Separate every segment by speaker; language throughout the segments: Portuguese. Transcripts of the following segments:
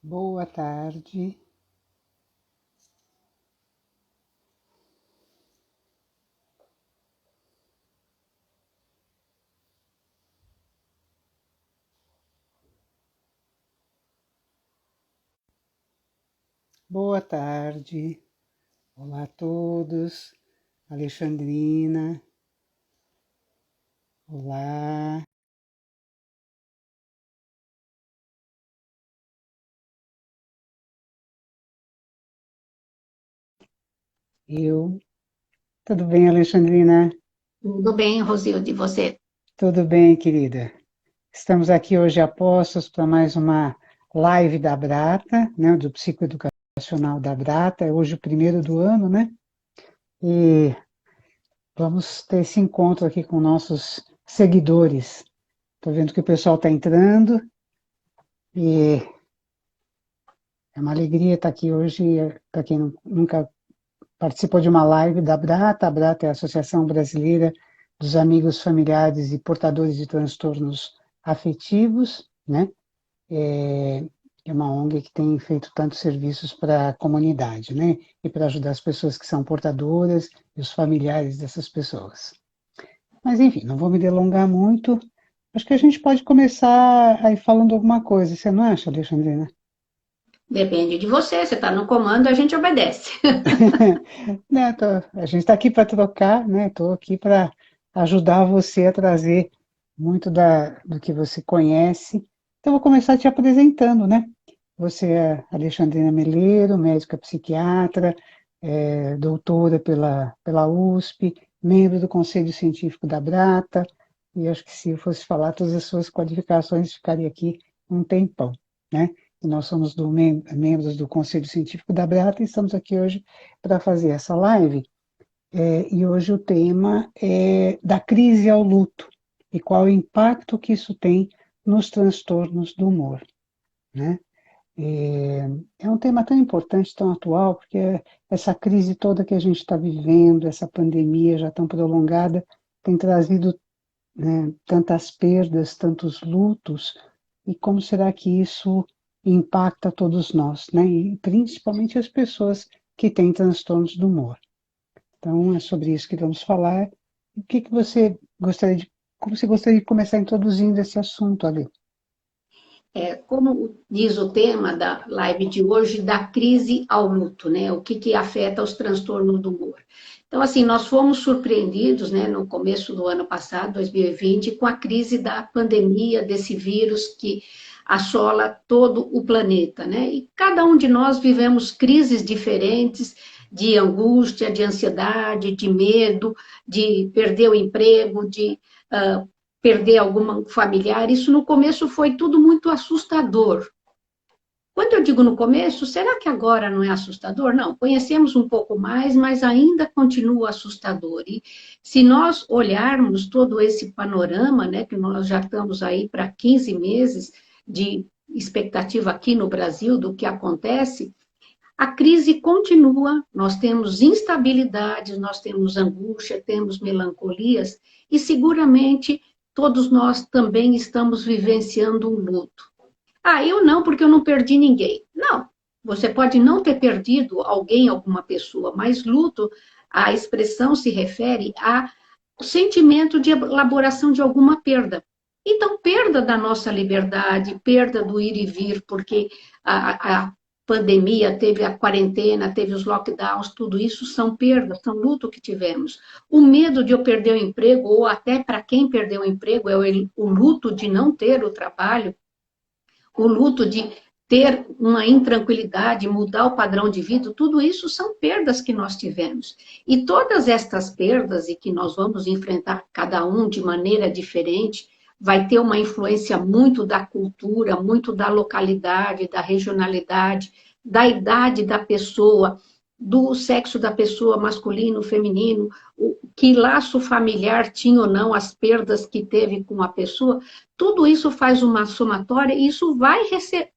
Speaker 1: Boa tarde. Boa tarde. Olá a todos. Alexandrina. Olá. Eu. Tudo bem, Alexandrina?
Speaker 2: Tudo bem, Rosilde, e você?
Speaker 1: Tudo bem, querida. Estamos aqui hoje a postos para mais uma live da Brata, né, do Psicoeducacional da Brata. É hoje o primeiro do ano, né? E vamos ter esse encontro aqui com nossos seguidores. Estou vendo que o pessoal está entrando e é uma alegria estar aqui hoje. Para quem nunca participou de uma live da Brata, a Brata é a Associação Brasileira dos Amigos Familiares e Portadores de Transtornos Afetivos, né? É uma ONG que tem feito tantos serviços para a comunidade, né? E para ajudar as pessoas que são portadoras e os familiares dessas pessoas. Mas, enfim, não vou me delongar muito. Acho que a gente pode começar aí falando alguma coisa, você não acha, Alexandrina?
Speaker 2: Depende de você, você está no comando, a gente obedece.
Speaker 1: Né, a gente está aqui para trocar, né? Estou aqui para ajudar você a trazer muito do que você conhece. Então, vou começar te apresentando, né? Você é Alexandrina Meleiro, médica psiquiatra, doutora pela USP, membro do Conselho Científico da Brata, e acho que se eu fosse falar todas as suas qualificações, ficaria aqui um tempão, né? E nós somos membros do Conselho Científico da Brata e estamos aqui hoje para fazer essa live. E hoje o tema é da crise ao luto e qual o impacto que isso tem nos transtornos do humor, né? É um tema tão importante, tão atual, porque essa crise toda que a gente está vivendo, essa pandemia já tão prolongada, tem trazido, né, tantas perdas, tantos lutos, e como será que isso impacta todos nós, né? E principalmente as pessoas que têm transtornos do humor. Então, é sobre isso que vamos falar. O que que você gostaria como você gostaria de começar introduzindo esse assunto ali?
Speaker 2: Como diz o tema da live de hoje, da crise ao luto, né? O que afeta os transtornos do humor. Então, assim, nós fomos surpreendidos, né, no começo do ano passado, 2020, com a crise da pandemia, desse vírus que assola todo o planeta, né? E cada um de nós vivemos crises diferentes de angústia, de ansiedade, de medo, de perder o emprego, de perder algum familiar. Isso no começo foi tudo muito assustador. Quando eu digo no começo, será que agora não é assustador? Não, conhecemos um pouco mais, mas ainda continua assustador. E se nós olharmos todo esse panorama, né, que nós já estamos aí para 15 meses de expectativa aqui no Brasil do que acontece, a crise continua, nós temos instabilidades, nós temos angústia, temos melancolias, e seguramente todos nós também estamos vivenciando um luto. Ah, eu não, porque eu não perdi ninguém. Não, você pode não ter perdido alguém, alguma pessoa, mas luto, a expressão se refere ao sentimento de elaboração de alguma perda. Então, perda da nossa liberdade, perda do ir e vir, porque a pandemia, teve a quarentena, teve os lockdowns, tudo isso são perdas, são luto que tivemos. O medo de eu perder o emprego, ou até para quem perdeu o emprego, é o luto de não ter o trabalho, o luto de ter uma intranquilidade, mudar o padrão de vida, tudo isso são perdas que nós tivemos. E todas estas perdas, e que nós vamos enfrentar cada um de maneira diferente, vai ter uma influência muito da cultura, muito da localidade, da regionalidade, da idade da pessoa, do sexo da pessoa, masculino, feminino, que laço familiar tinha ou não, as perdas que teve com a pessoa, tudo isso faz uma somatória e isso vai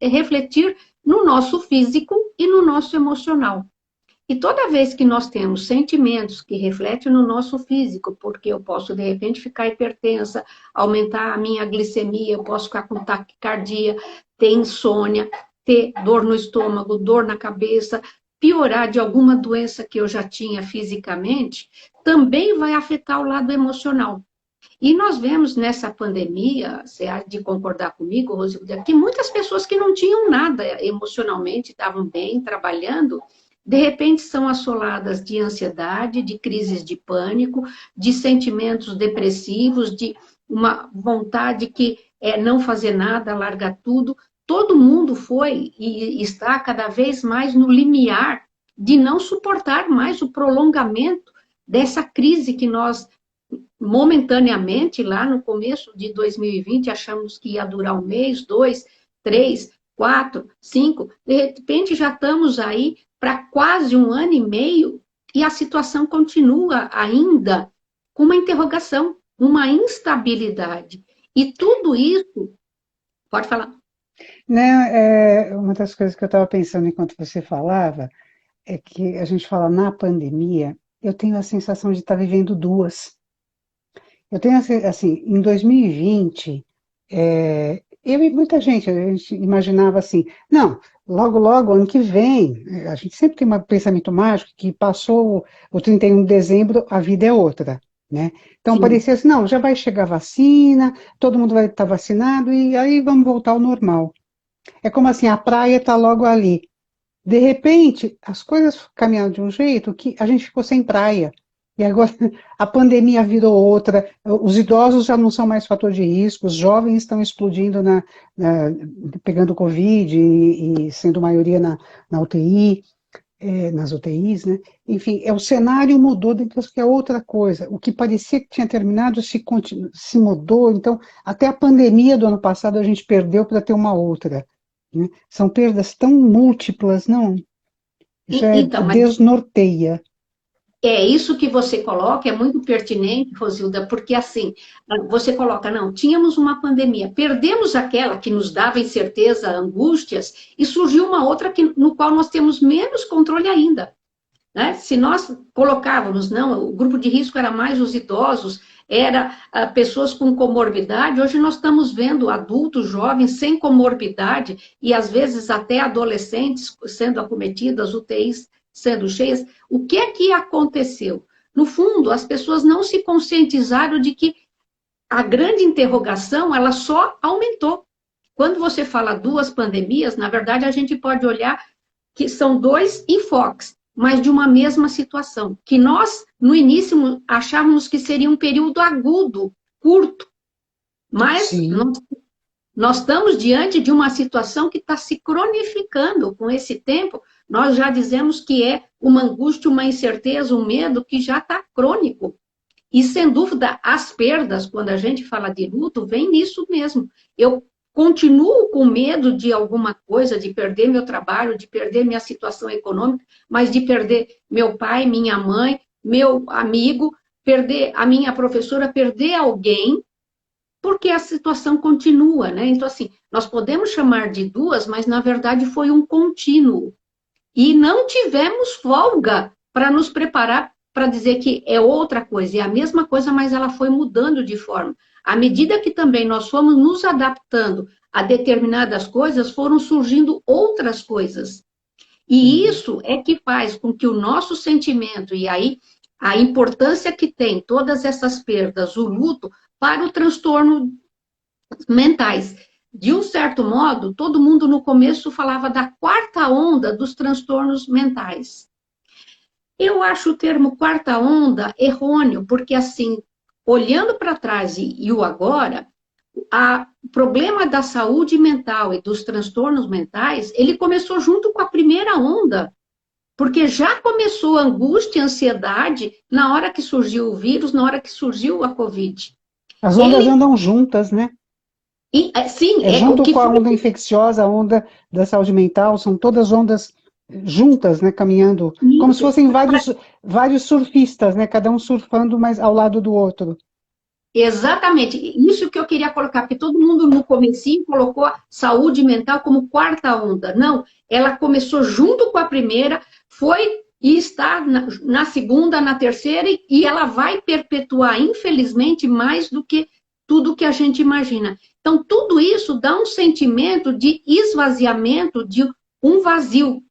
Speaker 2: refletir no nosso físico e no nosso emocional. E toda vez que nós temos sentimentos que refletem no nosso físico, porque eu posso de repente ficar hipertensa, aumentar a minha glicemia, eu posso ficar com taquicardia, ter insônia, ter dor no estômago, dor na cabeça, piorar de alguma doença que eu já tinha fisicamente, também vai afetar o lado emocional. E nós vemos nessa pandemia, você há de concordar comigo, Rosilda, que muitas pessoas que não tinham nada emocionalmente, estavam bem, trabalhando, de repente são assoladas de ansiedade, de crises de pânico, de sentimentos depressivos, de uma vontade que é não fazer nada, largar tudo. Todo mundo foi e está cada vez mais no limiar de não suportar mais o prolongamento dessa crise que nós momentaneamente, lá no começo de 2020, achamos que ia durar um mês, dois, três, quatro, cinco, de repente já estamos aí para quase um ano e meio e a situação continua ainda com uma interrogação, uma instabilidade. E tudo isso, pode falar.
Speaker 1: Né, uma das coisas que eu estava pensando enquanto você falava é que a gente fala na pandemia, eu tenho a sensação de estar vivendo duas. Eu tenho assim, em 2020, eu e muita gente, a gente imaginava assim, não, logo, logo, ano que vem, a gente sempre tem um pensamento mágico que passou o 31 de dezembro, a vida é outra, né? Então
Speaker 2: Sim.
Speaker 1: parecia assim, não, já vai chegar a vacina, todo mundo vai estar vacinado e aí vamos voltar ao normal. É como assim, a praia está logo ali. De repente, as coisas caminharam de um jeito que a gente ficou sem praia. E agora a pandemia virou outra, os idosos já não são mais fator de risco, os jovens estão explodindo, pegando Covid e sendo maioria na UTI, nas UTIs, né? Enfim, o cenário mudou, depois que é outra coisa. O que parecia que tinha terminado se mudou, então até a pandemia do ano passado a gente perdeu para ter uma outra. Né? São perdas tão múltiplas, não? Já
Speaker 2: Então, mas
Speaker 1: desnorteia.
Speaker 2: é isso que você coloca, é muito pertinente, Rosilda, porque assim, você coloca, não, tínhamos uma pandemia, perdemos aquela que nos dava incerteza, angústias, e surgiu uma outra no qual nós temos menos controle ainda. Né? Se nós colocávamos, não, o grupo de risco era mais os idosos, era pessoas com comorbidade, hoje nós estamos vendo adultos, jovens, sem comorbidade, e às vezes até adolescentes sendo acometidas, UTIs sendo cheias. O que é que aconteceu? No fundo, as pessoas não se conscientizaram de que a grande interrogação, ela só aumentou. Quando você fala duas pandemias, na verdade, a gente pode olhar que são dois enfoques, mas de uma mesma situação, que nós, no início, achávamos que seria um período agudo, curto, mas
Speaker 1: Sim.
Speaker 2: nós estamos diante de uma situação que está se cronificando com esse tempo, nós já dizemos que é uma angústia, uma incerteza, um medo que já está crônico. E, sem dúvida, as perdas, quando a gente fala de luto, vem nisso mesmo. Eu continuo com medo de alguma coisa, de perder meu trabalho, de perder minha situação econômica, mas de perder meu pai, minha mãe, meu amigo, perder a minha professora, perder alguém, porque a situação continua, né? Então, assim, nós podemos chamar de duas, mas na verdade foi um contínuo. E não tivemos folga para nos preparar para dizer que é outra coisa, é a mesma coisa, mas ela foi mudando de forma. À medida que também nós fomos nos adaptando a determinadas coisas, foram surgindo outras coisas. E isso é que faz com que o nosso sentimento, e aí a importância que tem todas essas perdas, o luto, para o transtorno mentais. De um certo modo, todo mundo no começo falava da quarta onda dos transtornos mentais. Eu acho o termo quarta onda errôneo, porque assim, olhando para trás e o agora, o problema da saúde mental e dos transtornos mentais, ele começou junto com a primeira onda, porque já começou a angústia, a ansiedade na hora que surgiu o vírus, na hora que surgiu a Covid.
Speaker 1: As ondas
Speaker 2: Ele,
Speaker 1: andam juntas, né?
Speaker 2: sim,
Speaker 1: É
Speaker 2: o
Speaker 1: junto
Speaker 2: que
Speaker 1: com a
Speaker 2: foi.
Speaker 1: onda infecciosa, a onda da saúde mental, são todas ondas juntas, né? Caminhando, como se
Speaker 2: Isso,
Speaker 1: fossem vários surfistas, né? Cada um surfando, mas ao lado do outro.
Speaker 2: exatamente, isso que eu queria colocar, porque todo mundo no comecinho colocou a saúde mental como quarta onda. Não, ela começou junto com a primeira, foi e está na segunda, na terceira, e ela vai perpetuar, infelizmente, mais do que tudo que a gente imagina. Então, tudo isso dá um sentimento de esvaziamento, de um vazio.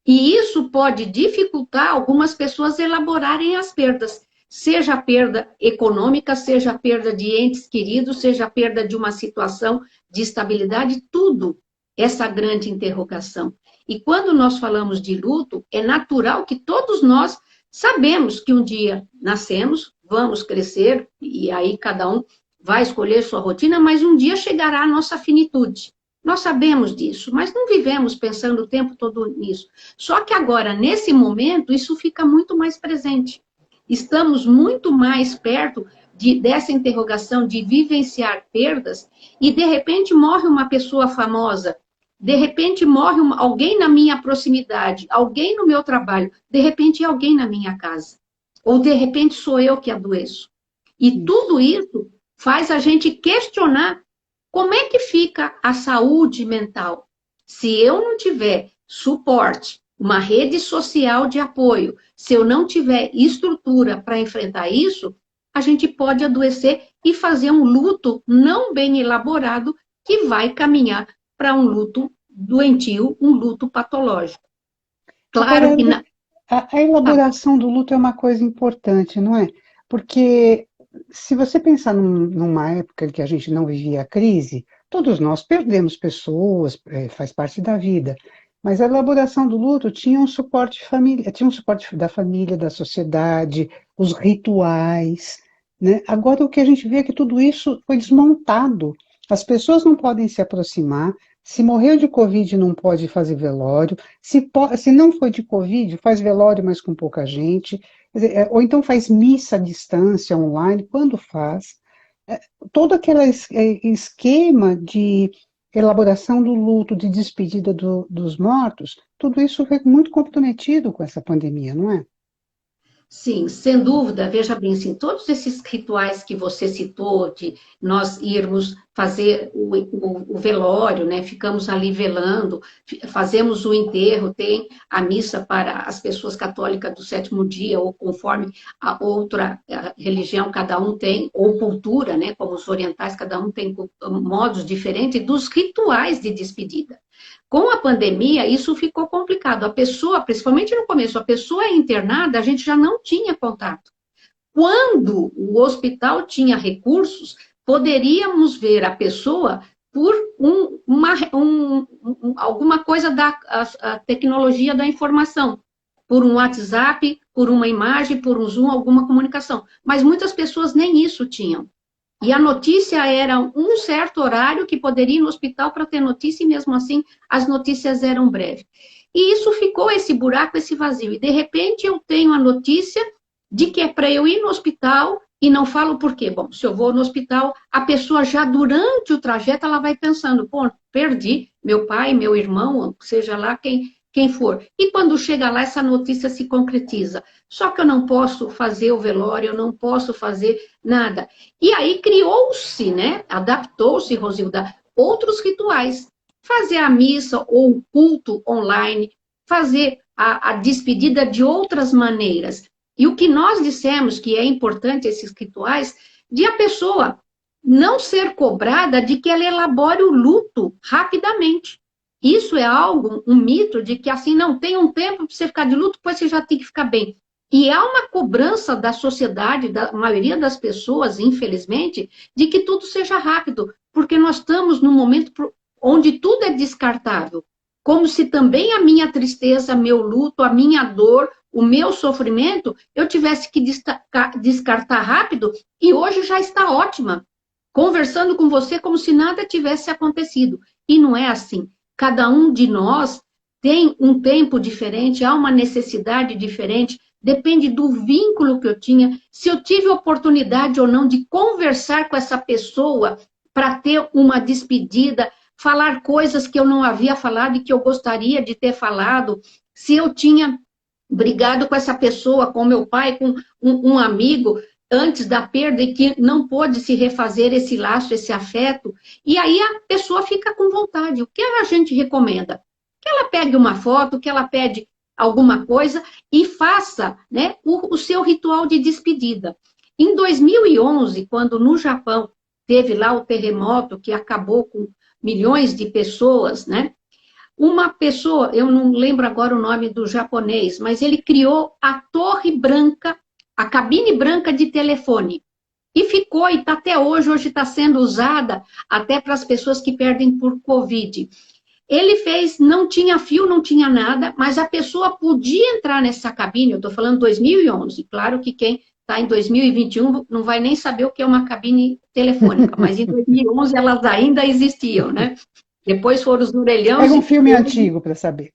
Speaker 2: E isso pode dificultar algumas pessoas elaborarem as perdas, seja a perda econômica, seja a perda de entes queridos, seja a perda de uma situação de estabilidade, tudo essa grande interrogação. E quando nós falamos de luto, é natural que todos nós sabemos que um dia nascemos, vamos crescer, e aí cada um vai escolher sua rotina, mas um dia chegará a nossa finitude. Nós sabemos disso, mas não vivemos pensando o tempo todo nisso. Só que agora, nesse momento, isso fica muito mais presente. Estamos muito mais perto dessa interrogação de vivenciar perdas e, de repente, morre uma pessoa famosa, de repente, morre alguém na minha proximidade, alguém no meu trabalho, de repente, é alguém na minha casa. Ou, de repente, sou eu que adoeço. E tudo isso faz a gente questionar como é que fica a saúde mental? Se eu não tiver suporte, uma rede social de apoio, se eu não tiver estrutura para enfrentar isso, a gente pode adoecer e fazer um luto não bem elaborado que vai caminhar para um luto doentio, um luto patológico. Claro
Speaker 1: Agora,
Speaker 2: que...
Speaker 1: a elaboração do luto é uma coisa importante, não é? Porque se você pensar numa época em que a gente não vivia a crise, todos nós perdemos pessoas, faz parte da vida. Mas a elaboração do luto tinha um suporte família, tinha um suporte da família, da sociedade, os rituais, né? Agora o que a gente vê é que tudo isso foi desmontado. As pessoas não podem se aproximar. Se morreu de Covid, não pode fazer velório. Se não foi de Covid, faz velório, mas com pouca gente. Quer dizer, ou então faz missa à distância, online, quando faz. Todo aquele esquema de elaboração do luto, de despedida dos mortos, tudo isso foi muito comprometido com essa pandemia, não é?
Speaker 2: Sim, sem dúvida, veja bem, assim, todos esses rituais que você citou, de nós irmos fazer o velório, né? Ficamos ali velando, fazemos o enterro, tem a missa para as pessoas católicas do sétimo dia, ou conforme a outra religião, cada um tem, ou cultura, né? Como os orientais, cada um tem modos diferentes dos rituais de despedida. Com a pandemia, isso ficou complicado. A pessoa, principalmente no começo, a pessoa internada, a gente já não tinha contato. Quando o hospital tinha recursos, poderíamos ver a pessoa por alguma coisa da a tecnologia da informação, por um WhatsApp, por uma imagem, por um Zoom, alguma comunicação. Mas muitas pessoas nem isso tinham. E a notícia era um certo horário que poderia ir no hospital para ter notícia, e mesmo assim as notícias eram breves. E isso ficou, esse buraco, esse vazio. E de repente eu tenho a notícia de que é para eu ir no hospital e não falo por quê. Bom, se eu vou no hospital, a pessoa já durante o trajeto, ela vai pensando, pô, perdi meu pai, meu irmão, seja lá quem for. E quando chega lá, essa notícia se concretiza. Só que eu não posso fazer o velório, eu não posso fazer nada. E aí criou-se, né? Adaptou-se, Rosilda, outros rituais. Fazer a missa ou o culto online, fazer a despedida de outras maneiras. E o que nós dissemos que é importante, esses rituais, de a pessoa não ser cobrada de que ela elabore o luto rapidamente. Isso é algo, um mito de que assim, não tem um tempo para você ficar de luto, depois você já tem que ficar bem. E há uma cobrança da sociedade, da maioria das pessoas, infelizmente, de que tudo seja rápido, porque nós estamos num momento onde tudo é descartável. Como se também a minha tristeza, meu luto, a minha dor, o meu sofrimento, eu tivesse que descartar rápido, e hoje já está ótima, conversando com você como se nada tivesse acontecido. E não é assim. Cada um de nós tem um tempo diferente, há uma necessidade diferente, depende do vínculo que eu tinha, se eu tive oportunidade ou não de conversar com essa pessoa para ter uma despedida, falar coisas que eu não havia falado e que eu gostaria de ter falado, se eu tinha brigado com essa pessoa, com meu pai, com um amigo, antes da perda e que não pôde se refazer esse laço, esse afeto, e aí a pessoa fica com vontade. O que a gente recomenda? Que ela pegue uma foto, que ela pede alguma coisa e faça, né, o seu ritual de despedida. Em 2011, quando no Japão teve lá o terremoto que acabou com milhões de pessoas, né? Uma pessoa, eu não lembro agora o nome do japonês, mas ele criou a torre branca, a cabine branca de telefone. E ficou, e está até hoje, hoje está sendo usada até para as pessoas que perdem por Covid. Ele fez, não tinha fio, não tinha nada, mas a pessoa podia entrar nessa cabine, eu estou falando 2011, claro que quem está em 2021 não vai nem saber o que é uma cabine telefônica, mas em 2011 elas ainda existiam, né? Depois foram os orelhões.
Speaker 1: Pega um filme antigo para saber.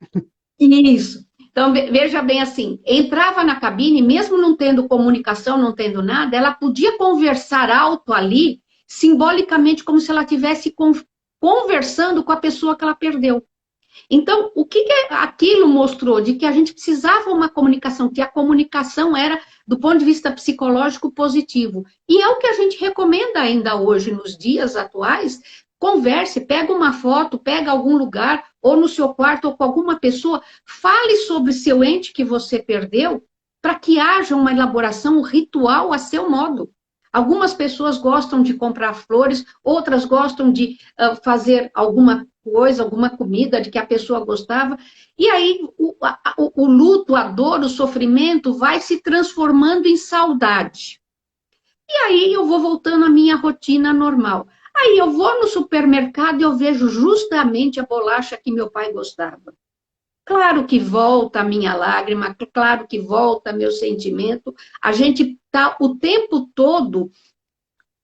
Speaker 2: Isso. Então, veja bem assim, entrava na cabine, mesmo não tendo comunicação, não tendo nada, ela podia conversar alto ali, simbolicamente, como se ela estivesse conversando com a pessoa que ela perdeu. Então, o que aquilo mostrou? De que a gente precisava uma comunicação, que a comunicação era, do ponto de vista psicológico, positivo. E é o que a gente recomenda ainda hoje, nos dias atuais. Converse, pega uma foto, pega algum lugar, ou no seu quarto, ou com alguma pessoa, fale sobre seu ente que você perdeu, para que haja uma elaboração, um ritual a seu modo. Algumas pessoas gostam de comprar flores, outras gostam de fazer alguma coisa, alguma comida de que a pessoa gostava, e aí o luto, a dor, o sofrimento vai se transformando em saudade. E aí eu vou voltando à minha rotina normal. Aí eu vou no supermercado e eu vejo justamente a bolacha que meu pai gostava. Claro que volta a minha lágrima, claro que volta meu sentimento. A gente está o tempo todo,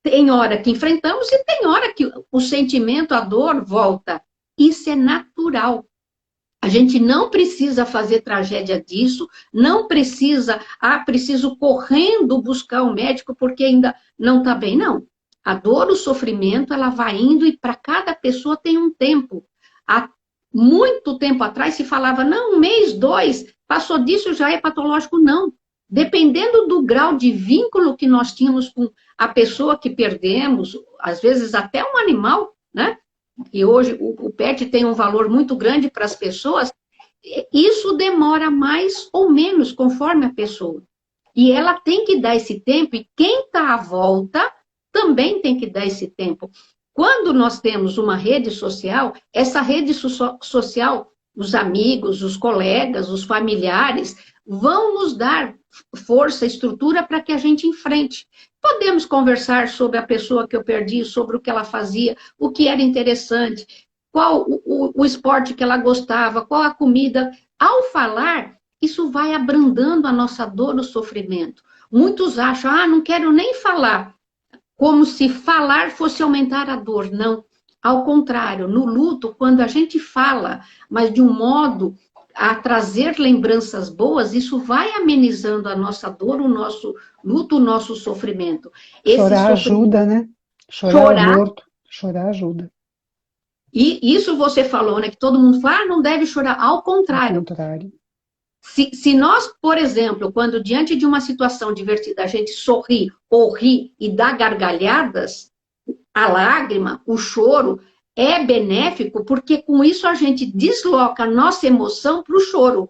Speaker 2: tem hora que enfrentamos e tem hora que o sentimento, a dor volta. Isso é natural. A gente não precisa fazer tragédia disso, não precisa, preciso correndo buscar o médico porque ainda não está bem, não. A dor, o sofrimento, ela vai indo e para cada pessoa tem um tempo. Há muito tempo atrás se falava, não, um mês, 2, passou disso já é patológico, não. Dependendo do grau de vínculo que nós tínhamos com a pessoa que perdemos, às vezes até um animal, né? E hoje o pet tem um valor muito grande para as pessoas, isso demora mais ou menos conforme a pessoa. E ela tem que dar esse tempo, e quem está à volta também tem que dar esse tempo. Quando nós temos uma rede social, essa rede social, os amigos, os colegas, os familiares, vão nos dar força, estrutura para que a gente enfrente. Podemos conversar sobre a pessoa que eu perdi, sobre o que ela fazia, o que era interessante, qual o esporte que ela gostava, qual a comida. Ao falar, isso vai abrandando a nossa dor, o sofrimento. Muitos acham, não quero nem falar, como se falar fosse aumentar a dor. Não. Ao contrário, no luto, quando a gente fala, mas de um modo a trazer lembranças boas, isso vai amenizando a nossa dor, o nosso luto, o nosso sofrimento.
Speaker 1: Chorar ajuda, né? Chorar morto, chorar ajuda.
Speaker 2: E isso você falou, né? Que todo mundo fala, não deve chorar. Ao contrário.
Speaker 1: Ao contrário.
Speaker 2: Se nós, por exemplo, quando diante de uma situação divertida, a gente sorri ou ri e dá gargalhadas, a lágrima, o choro, é benéfico, porque com isso a gente desloca a nossa emoção para o choro.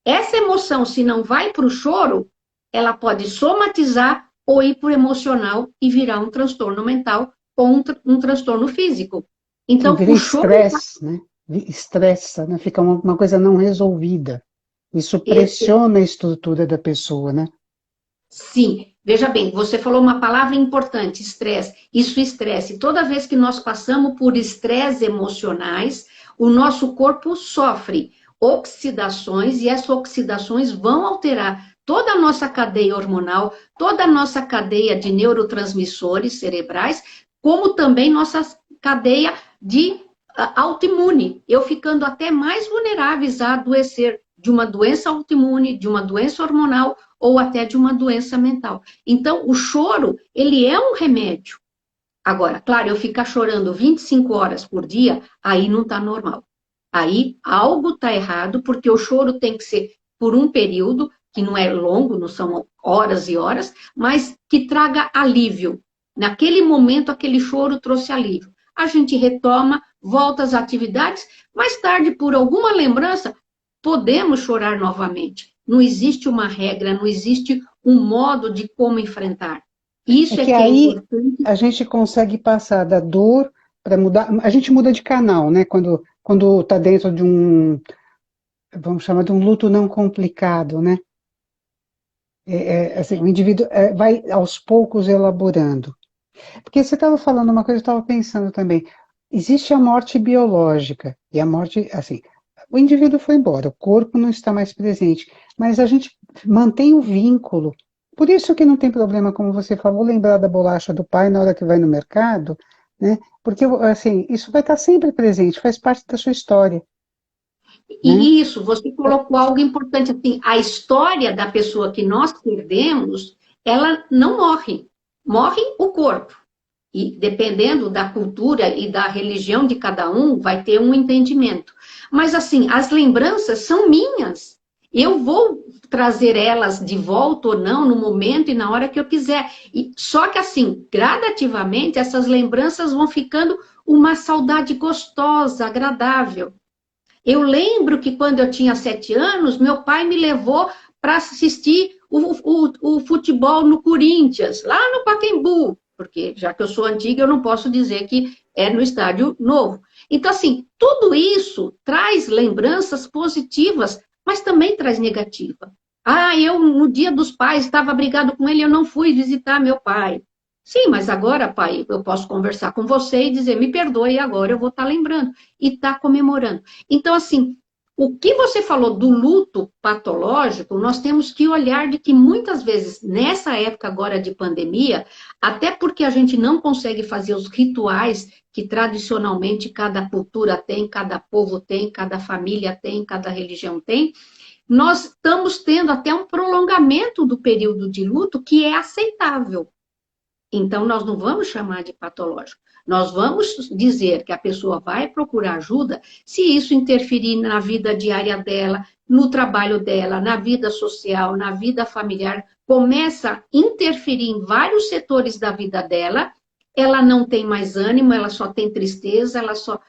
Speaker 2: Essa emoção, se não vai para o choro, ela pode somatizar ou ir para o emocional e virar um transtorno mental ou um transtorno físico. Então,
Speaker 1: vira estresse, né? Estressa, né? Fica uma coisa não resolvida. Isso pressiona a estrutura da pessoa, né?
Speaker 2: Sim. Veja bem, você falou uma palavra importante, estresse. Isso estresse. Toda vez que nós passamos por estresses emocionais, o nosso corpo sofre oxidações e essas oxidações vão alterar toda a nossa cadeia hormonal, toda a nossa cadeia de neurotransmissores cerebrais, como também nossa cadeia de autoimune. Eu ficando até mais vulneráveis a adoecer de uma doença autoimune, de uma doença hormonal ou até de uma doença mental. Então, o choro, ele é um remédio. Agora, claro, eu ficar chorando 25 horas por dia, aí não está normal. Aí algo está errado, porque o choro tem que ser por um período, que não é longo, não são horas e horas, mas que traga alívio. Naquele momento, aquele choro trouxe alívio. A gente retoma, volta às atividades, mais tarde, por alguma lembrança, podemos chorar novamente. Não existe uma regra, não existe um modo de como enfrentar.
Speaker 1: É
Speaker 2: Isso é
Speaker 1: que
Speaker 2: que é
Speaker 1: aí
Speaker 2: importante.
Speaker 1: a gente consegue passar da dor para mudar. A gente muda de canal, né? Quando está dentro de um, vamos chamar de um luto não complicado, né? Assim, o indivíduo vai aos poucos elaborando. Porque você estava falando uma coisa, eu estava pensando também. Existe a morte biológica e a morte, assim, o indivíduo foi embora, o corpo não está mais presente, mas a gente mantém o vínculo. Por isso que não tem problema, como você falou, lembrar da bolacha do pai na hora que vai no mercado, né? Porque, assim, isso vai estar sempre presente, faz parte da sua história, né?
Speaker 2: E isso, você colocou algo importante, assim, a história da pessoa que nós perdemos, ela não morre, morre o corpo. E dependendo da cultura e da religião de cada um, vai ter um entendimento. Mas, assim, as lembranças são minhas. Eu vou trazer elas de volta ou não, no momento e na hora que eu quiser. E, só que, assim, gradativamente, essas lembranças vão ficando uma saudade gostosa, agradável. Eu lembro que quando eu tinha 7 anos, meu pai me levou para assistir o futebol no Corinthians, lá no Pacaembu, porque já que eu sou antiga, eu não posso dizer que é no estádio novo. Então, assim, tudo isso traz lembranças positivas, mas também traz negativa. Ah, eu no dia dos pais estava brigado com ele, eu não fui visitar meu pai. Sim, mas agora, pai, eu posso conversar com você e dizer, me perdoe, agora eu vou estar lembrando e estar comemorando. Então, assim, o que você falou do luto patológico, nós temos que olhar de que muitas vezes, nessa época agora de pandemia, até porque a gente não consegue fazer os rituais que tradicionalmente cada cultura tem, cada povo tem, cada família tem, cada religião tem, nós estamos tendo até um prolongamento do período de luto que é aceitável. Então, nós não vamos chamar de patológico. Nós vamos dizer que a pessoa vai procurar ajuda se isso interferir na vida diária dela, no trabalho dela, na vida social, na vida familiar, começa a interferir em vários setores da vida dela, ela não tem mais ânimo, ela só tem tristeza, ela só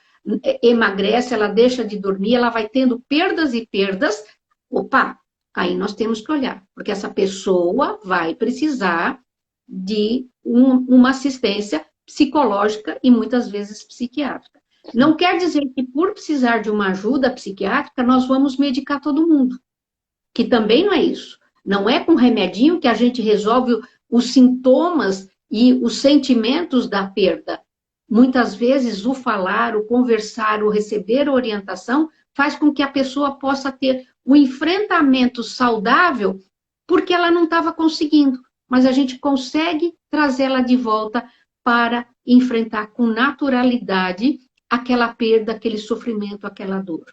Speaker 2: emagrece, ela deixa de dormir, ela vai tendo perdas e perdas. Opa, aí nós temos que olhar, porque essa pessoa vai precisar de uma assistência psicológica e muitas vezes psiquiátrica. Não quer dizer que por precisar de uma ajuda psiquiátrica nós vamos medicar todo mundo, que também não é isso. Não é com remedinho que a gente resolve os sintomas e os sentimentos da perda. Muitas vezes o falar, o conversar, o receber orientação faz com que a pessoa possa ter o enfrentamento saudável porque ela não estava conseguindo, mas a gente consegue trazê-la de volta para enfrentar com naturalidade aquela perda, aquele sofrimento, aquela dor.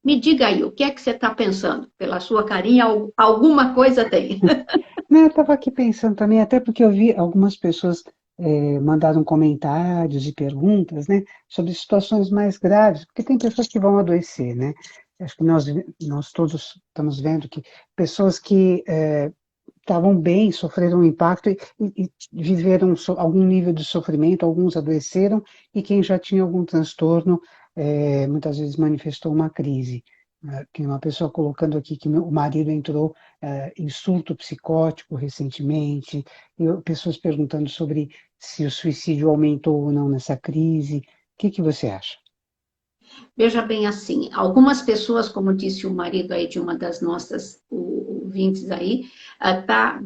Speaker 2: Me diga aí, o que é que você está pensando? Pela sua carinha, alguma coisa tem.
Speaker 1: Não, eu estava aqui pensando também, até porque eu vi algumas pessoas mandaram comentários e perguntas, né, sobre situações mais graves, porque tem pessoas que vão adoecer, né? Acho que nós todos estamos vendo que pessoas que estavam bem, sofreram um impacto e viveram algum nível de sofrimento, alguns adoeceram, e quem já tinha algum transtorno, muitas vezes manifestou uma crise. Tem uma pessoa colocando aqui que o marido entrou em surto psicótico recentemente, e pessoas perguntando sobre se o suicídio aumentou ou não nessa crise. O que você acha?
Speaker 2: Veja bem assim, algumas pessoas, como disse o marido aí de uma das nossas ouvintes aí, está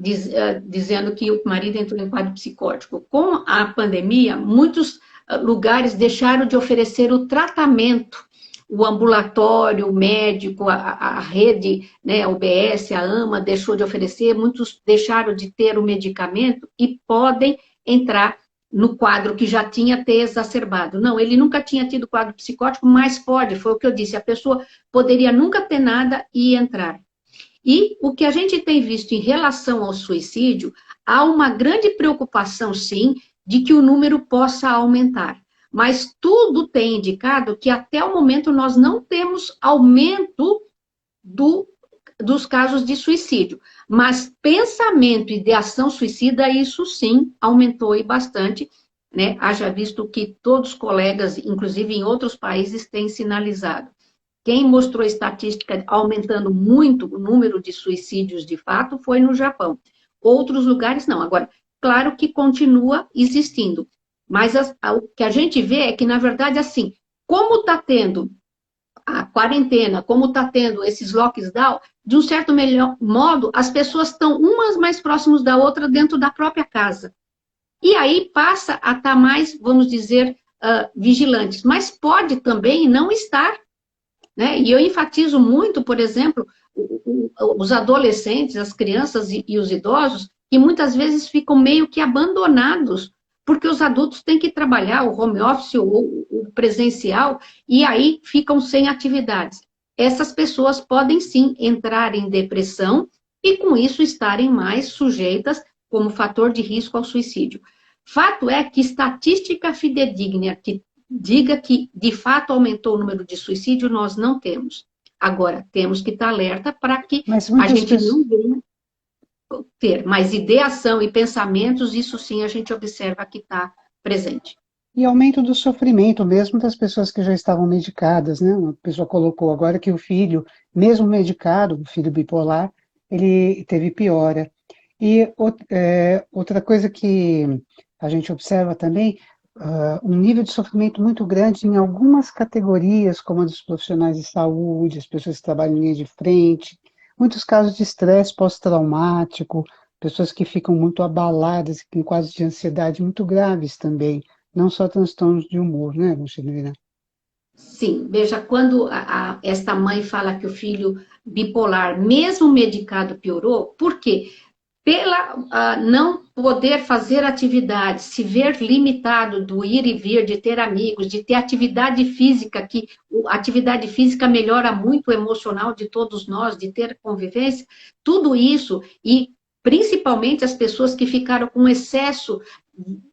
Speaker 2: dizendo que o marido entrou em quadro psicótico. Com a pandemia, muitos lugares deixaram de oferecer o tratamento, o ambulatório, o médico, a rede, né, a UBS, a AMA deixou de oferecer, muitos deixaram de ter o medicamento e podem entrar no quadro que já tinha ter exacerbado. Não, ele nunca tinha tido quadro psicótico, mas pode, foi o que eu disse, a pessoa poderia nunca ter nada e entrar. E o que a gente tem visto em relação ao suicídio, há uma grande preocupação, sim, de que o número possa aumentar. Mas tudo tem indicado que até o momento nós não temos aumento dos casos de suicídio. Mas pensamento e de ação suicida, isso sim aumentou e bastante, né? Haja visto que todos os colegas, inclusive em outros países, têm sinalizado. Quem mostrou estatística aumentando muito o número de suicídios de fato foi no Japão. Outros lugares não. Agora, claro que continua existindo. Mas o que a gente vê é que, na verdade, assim, como está tendo a quarentena, como está tendo esses lockdown, de um certo modo, as pessoas estão umas mais próximas da outra dentro da própria casa. E aí passa a estar mais, vamos dizer, vigilantes. Mas pode também não estar, né? E eu enfatizo muito, por exemplo, os adolescentes, as crianças e os idosos, que muitas vezes ficam meio que abandonados, porque os adultos têm que trabalhar, o home office ou o presencial, e aí ficam sem atividades. Essas pessoas podem sim entrar em depressão e, com isso, estarem mais sujeitas como fator de risco ao suicídio. Fato é que estatística fidedigna que diga que de fato aumentou o número de suicídio, nós não temos. Agora, temos que estar alerta para que
Speaker 1: Mas
Speaker 2: a
Speaker 1: muitas
Speaker 2: gente
Speaker 1: pessoas.
Speaker 2: não venha ter, mas ideação e pensamentos, isso sim a gente observa que está presente.
Speaker 1: E aumento do sofrimento mesmo das pessoas que já estavam medicadas, né? Uma pessoa colocou agora que o filho, mesmo medicado, o filho bipolar, ele teve piora. E outra coisa que a gente observa também, um nível de sofrimento muito grande em algumas categorias, como a dos profissionais de saúde, as pessoas que trabalham em linha de frente, muitos casos de estresse pós-traumático, pessoas que ficam muito abaladas, com quadros de ansiedade muito graves também, não só transtornos de humor, né, Luciana?
Speaker 2: Sim, veja, quando esta mãe fala que o filho bipolar, mesmo medicado, piorou, por quê? Pela não poder fazer atividades, se ver limitado do ir e vir, de ter amigos, de ter atividade física, que a atividade física melhora muito o emocional de todos nós, de ter convivência, tudo isso, e principalmente as pessoas que ficaram com excesso,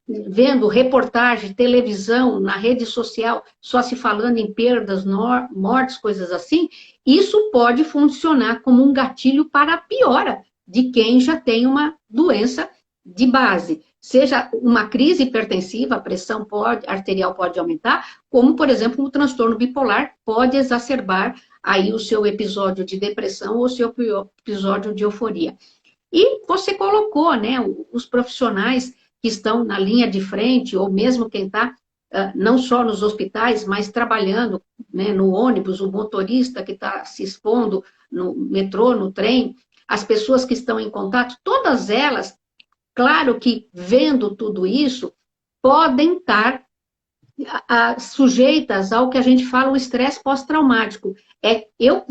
Speaker 2: vendo reportagem, televisão, na rede social, só se falando em perdas, mortes, coisas assim, isso pode funcionar como um gatilho para a piora de quem já tem uma doença de base. Seja uma crise hipertensiva, a pressão arterial pode aumentar, como, por exemplo, o transtorno bipolar pode exacerbar aí o seu episódio de depressão ou o seu episódio de euforia. E você colocou, né, os profissionais que estão na linha de frente, ou mesmo quem está não só nos hospitais, mas trabalhando, né, no ônibus, o motorista que está se expondo no metrô, no trem, as pessoas que estão em contato, todas elas, claro que vendo tudo isso, podem estar sujeitas ao que a gente fala o estresse pós-traumático. É eu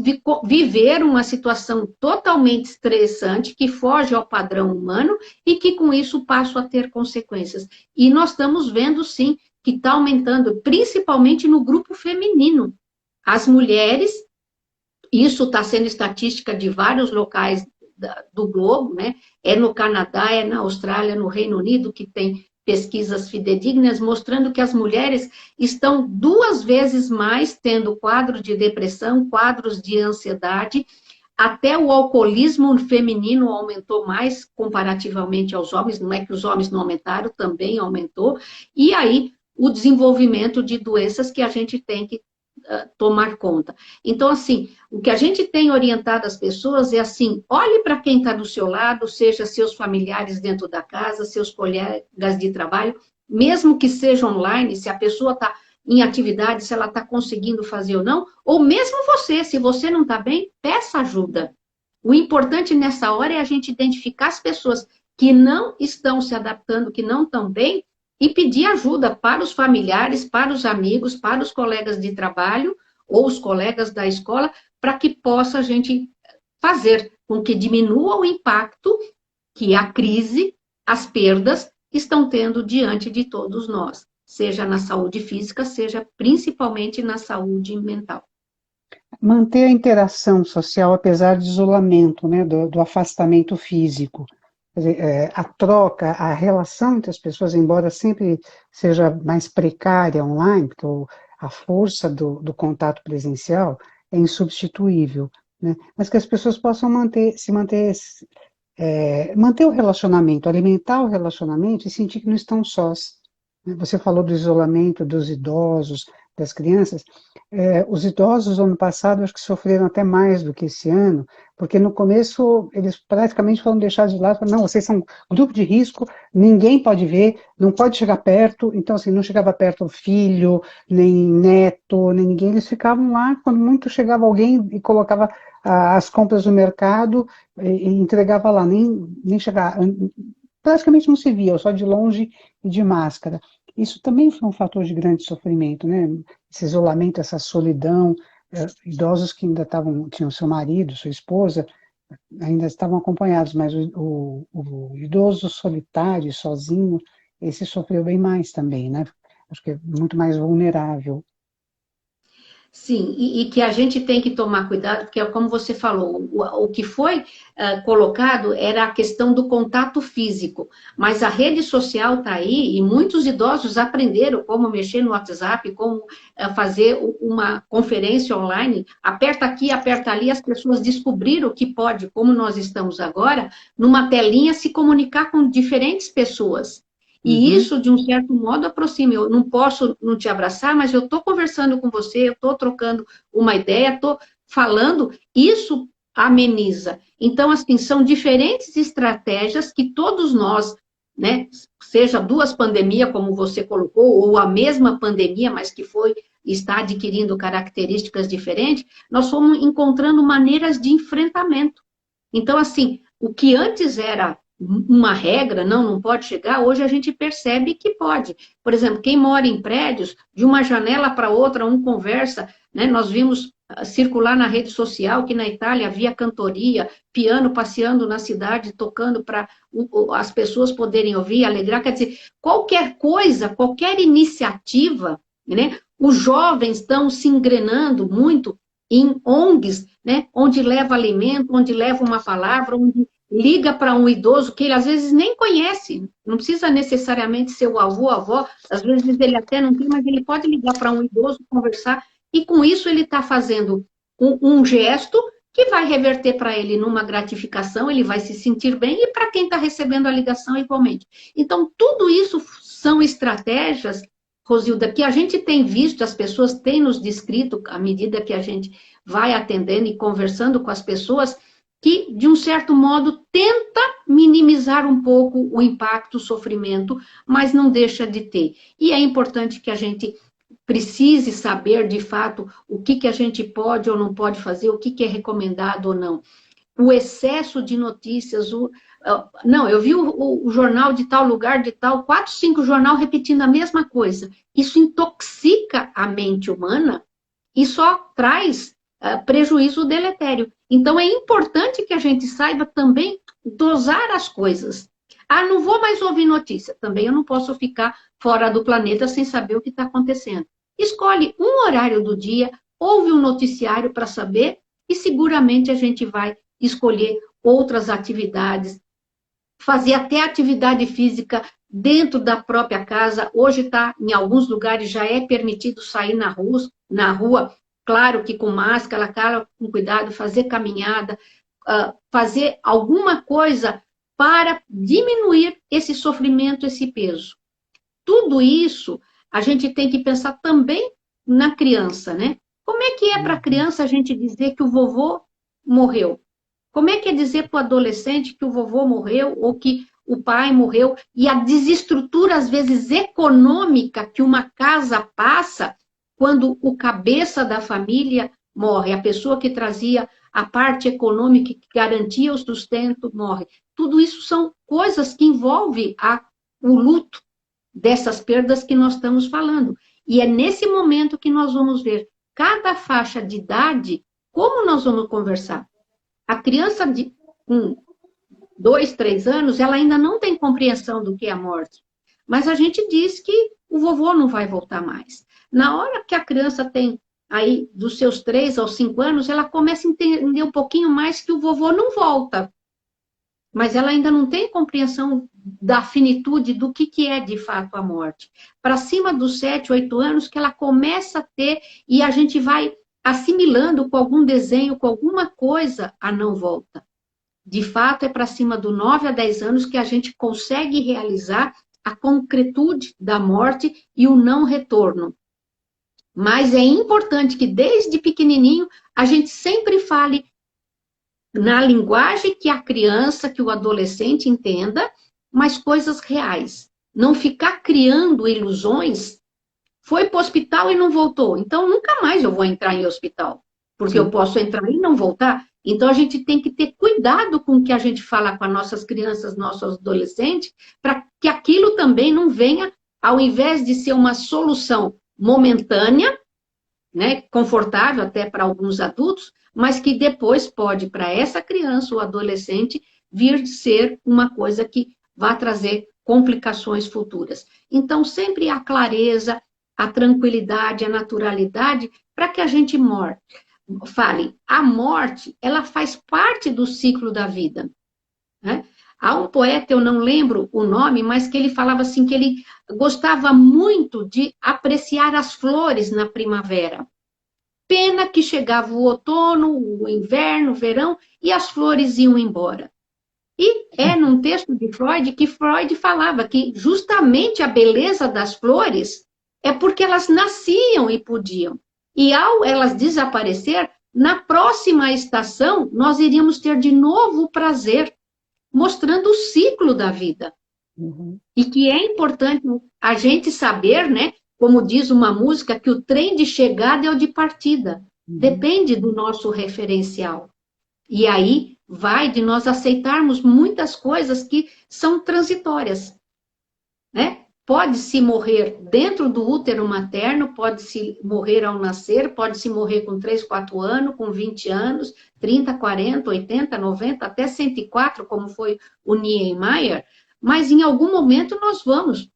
Speaker 2: viver uma situação totalmente estressante que foge ao padrão humano e que com isso passo a ter consequências. E nós estamos vendo sim que está aumentando, principalmente no grupo feminino. As mulheres, isso está sendo estatística de vários locais do globo, né? É no Canadá, é na Austrália, no Reino Unido, que tem pesquisas fidedignas mostrando que as mulheres estão 2 vezes mais tendo quadros de depressão, quadros de ansiedade, até o alcoolismo feminino aumentou mais comparativamente aos homens, não é que os homens não aumentaram, também aumentou, e aí o desenvolvimento de doenças que a gente tem que tomar conta. Então, assim, o que a gente tem orientado as pessoas é assim, olhe para quem está do seu lado, seja seus familiares dentro da casa, seus colegas de trabalho, mesmo que seja online, se a pessoa está em atividade, se ela está conseguindo fazer ou mesmo você, se você não está bem, peça ajuda. O importante nessa hora é a gente identificar as pessoas que não estão se adaptando, que não estão bem, e pedir ajuda para os familiares, para os amigos, para os colegas de trabalho ou os colegas da escola, para que possa a gente fazer com que diminua o impacto que a crise, as perdas, estão tendo diante de todos nós, seja na saúde física, seja principalmente na saúde mental.
Speaker 1: Manter a interação social apesar do isolamento, né, do afastamento físico. Quer dizer, a troca, a relação entre as pessoas, embora sempre seja mais precária online, porque a força do contato presencial é insubstituível, né? Mas que as pessoas possam manter o relacionamento, alimentar o relacionamento e sentir que não estão sós. Você falou do isolamento dos idosos, das crianças, os idosos, ano passado, acho que sofreram até mais do que esse ano, porque no começo eles praticamente foram deixados de lado, falaram, não, vocês são grupo de risco, ninguém pode ver, não pode chegar perto, então assim, não chegava perto filho, nem neto, nem ninguém, eles ficavam lá, quando muito chegava alguém e colocava as compras no mercado e entregava lá, nem chegava, praticamente não se via, só de longe e de máscara. Isso também foi um fator de grande sofrimento, né? Esse isolamento, essa solidão, idosos que ainda tinham seu marido, sua esposa, ainda estavam acompanhados, mas o idoso solitário, sozinho, esse sofreu bem mais também, né? Acho que é muito mais vulnerável.
Speaker 2: Sim, e que a gente tem que tomar cuidado, porque é como você falou, o que foi colocado era a questão do contato físico, mas a rede social está aí e muitos idosos aprenderam como mexer no WhatsApp, como fazer uma conferência online, aperta aqui, aperta ali, as pessoas descobriram que pode, como nós estamos agora, numa telinha se comunicar com diferentes pessoas. E
Speaker 1: Uhum.
Speaker 2: isso, de um certo modo, aproxima. Eu não posso não te abraçar, mas eu estou conversando com você, eu estou trocando uma ideia, estou falando, isso ameniza. Então, assim, são diferentes estratégias que todos nós, né, seja duas pandemias, como você colocou, ou a mesma pandemia, mas que está adquirindo características diferentes, nós fomos encontrando maneiras de enfrentamento. Então, assim, o que antes era uma regra, não pode chegar, hoje a gente percebe que pode. Por exemplo, quem mora em prédios, de uma janela para outra, um conversa, né? Nós vimos circular na rede social que na Itália havia cantoria, piano passeando na cidade, tocando para as pessoas poderem ouvir, alegrar. Quer dizer, qualquer coisa, qualquer iniciativa, né? Os jovens estão se engrenando muito em ONGs, né, onde leva alimento, onde leva uma palavra, onde liga para um idoso que ele às vezes nem conhece, não precisa necessariamente ser o avô, a avó, às vezes ele até não tem, mas ele pode ligar para um idoso, conversar, e com isso ele está fazendo um gesto que vai reverter para ele numa gratificação, ele vai se sentir bem, e para quem está recebendo a ligação igualmente. Então, tudo isso são estratégias, Rosilda, que a gente tem visto, as pessoas têm nos descrito, à medida que a gente vai atendendo e conversando com as pessoas, que, de um certo modo, tenta minimizar um pouco o impacto, o sofrimento, mas não deixa de ter. E é importante que a gente precise saber, de fato, o que a gente pode ou não pode fazer, o que é recomendado ou não. O excesso de notícias, não, eu vi o jornal de tal lugar, de tal, 4, 5 jornal repetindo a mesma coisa. Isso intoxica a mente humana e só traz prejuízo deletério. Então, é importante que a gente saiba também dosar as coisas. Ah, não vou mais ouvir notícia. Também eu não posso ficar fora do planeta sem saber o que está acontecendo. Escolhe um horário do dia, ouve um noticiário para saber e seguramente a gente vai escolher outras atividades, fazer até atividade física dentro da própria casa. Hoje está, em alguns lugares, já é permitido sair na rua, claro que com máscara, claro, com cuidado, fazer caminhada, fazer alguma coisa para diminuir esse sofrimento, esse peso. Tudo isso a gente tem que pensar também na criança, né? Como é que é para a criança a gente dizer que o vovô morreu? Como é que é dizer para o adolescente que o vovô morreu ou que o pai morreu? E a desestrutura, às vezes, econômica que uma casa passa quando o cabeça da família morre, a pessoa que trazia a parte econômica que garantia o sustento morre. Tudo isso são coisas que envolvem o luto dessas perdas que nós estamos falando. E é nesse momento que nós vamos ver cada faixa de idade, como nós vamos conversar. A criança com 2, 3 anos, ela ainda não tem compreensão do que é a morte. Mas a gente diz que o vovô não vai voltar mais. Na hora que a criança tem aí dos seus 3 aos 5 anos, ela começa a entender um pouquinho mais que o vovô não volta. Mas ela ainda não tem compreensão da finitude do que é de fato a morte. Para cima dos 7, 8 anos que ela começa a ter e a gente vai assimilando com algum desenho, com alguma coisa, a não volta. De fato, é para cima do 9 a 10 anos que a gente consegue realizar a concretude da morte e o não retorno. Mas é importante que desde pequenininho a gente sempre fale na linguagem que a criança, que o adolescente entenda, mas coisas reais. Não ficar criando ilusões. Foi para o hospital e não voltou. Então, nunca mais eu vou entrar em hospital, porque eu
Speaker 1: Sim.
Speaker 2: posso entrar e não voltar. Então, a gente tem que ter cuidado com o que a gente fala com as nossas crianças, nossos adolescentes, para que aquilo também não venha, ao invés de ser uma solução momentânea, né, confortável até para alguns adultos, mas que depois pode, para essa criança ou adolescente, vir de ser uma coisa que vai trazer complicações futuras. Então, sempre a clareza, a tranquilidade, a naturalidade, para que a gente fale, a morte, ela faz parte do ciclo da vida, né? Há um poeta, eu não lembro o nome, mas que ele falava assim, que ele gostava muito de apreciar as flores na primavera. Pena que chegava o outono, o inverno, o verão, e as flores iam embora. E é num texto de Freud que Freud falava que justamente a beleza das flores é porque elas nasciam e podiam. E ao elas desaparecer, na próxima estação, nós iríamos ter de novo o prazer, mostrando o ciclo da vida.
Speaker 1: Uhum.
Speaker 2: E que é importante a gente saber, né? Como diz uma música, que o trem de chegada é o de partida.
Speaker 1: Uhum.
Speaker 2: Depende do nosso referencial. E aí vai de nós aceitarmos muitas coisas que são transitórias, né? Pode-se morrer dentro do útero materno, pode-se morrer ao nascer, pode-se morrer com 3, 4 anos, com 20 anos, 30, 40, 80, 90, até 104, como foi o Niemeyer, mas em algum momento nós vamos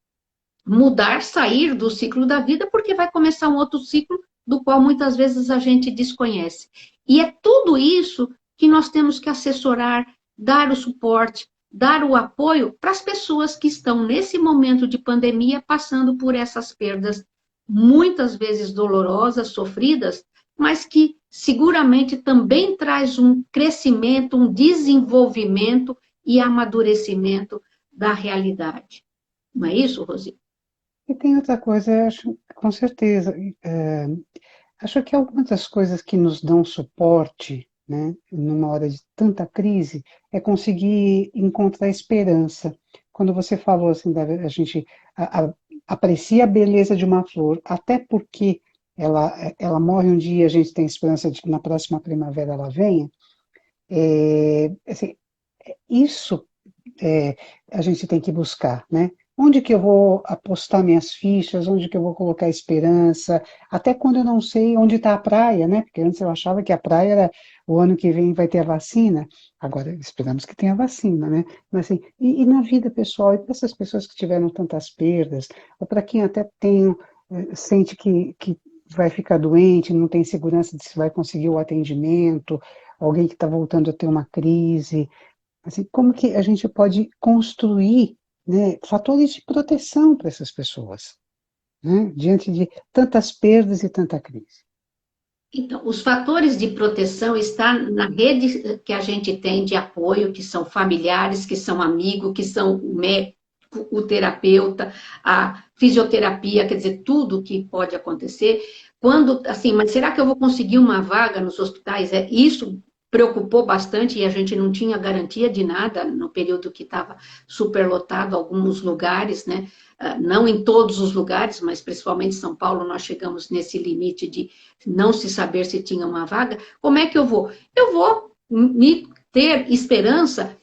Speaker 2: mudar, sair do ciclo da vida, porque vai começar um outro ciclo do qual muitas vezes a gente desconhece. E é tudo isso que nós temos que assessorar, dar o suporte, dar o apoio para as pessoas que estão nesse momento de pandemia passando por essas perdas, muitas vezes dolorosas, sofridas, mas que seguramente também traz um crescimento, um desenvolvimento e amadurecimento da realidade. Não é isso, Rosi?
Speaker 1: E tem outra coisa, eu acho, com certeza, acho que algumas das coisas que nos dão suporte, né, numa hora de tanta crise, é conseguir encontrar esperança. Quando você falou assim, a gente aprecia a beleza de uma flor, até porque ela morre um dia, a gente tem esperança de que na próxima primavera ela venha. Assim, isso a gente tem que buscar, né? Onde que eu vou apostar minhas fichas, onde que eu vou colocar esperança, até quando eu não sei onde está a praia, né? Porque antes eu achava que a praia era o ano que vem vai ter a vacina, agora esperamos que tenha vacina, né? Mas assim, e na vida pessoal, e para essas pessoas que tiveram tantas perdas, ou para quem até tem, sente que vai ficar doente, não tem segurança de se vai conseguir o atendimento, alguém que está voltando a ter uma crise, assim, como que a gente pode construir, né, fatores de proteção para essas pessoas, né, diante de tantas perdas e tanta crise?
Speaker 2: Então, os fatores de proteção estão na rede que a gente tem de apoio, que são familiares, que são amigos, que são o médico, o terapeuta, a fisioterapia, quer dizer, tudo que pode acontecer. Quando, assim, mas será que eu vou conseguir uma vaga nos hospitais? Isso preocupou bastante e a gente não tinha garantia de nada no período que estava superlotado alguns lugares, né? Não em todos os lugares, mas principalmente em São Paulo, nós chegamos nesse limite de não se saber se tinha uma vaga. Como é que eu vou? Eu vou me ter esperança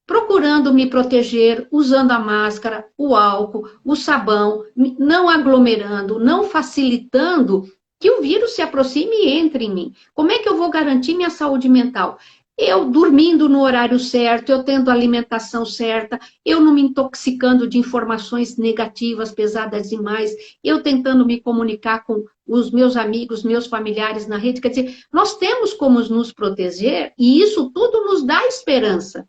Speaker 2: procurando me proteger, usando a máscara, o álcool, o sabão, não aglomerando, não facilitando que o vírus se aproxime e entre em mim. Como é que eu vou garantir minha saúde mental? Eu dormindo no horário certo, eu tendo a alimentação certa, eu não me intoxicando de informações negativas, pesadas demais, eu tentando me comunicar com os meus amigos, meus familiares na rede. Quer dizer, nós temos como nos proteger e isso tudo nos dá esperança.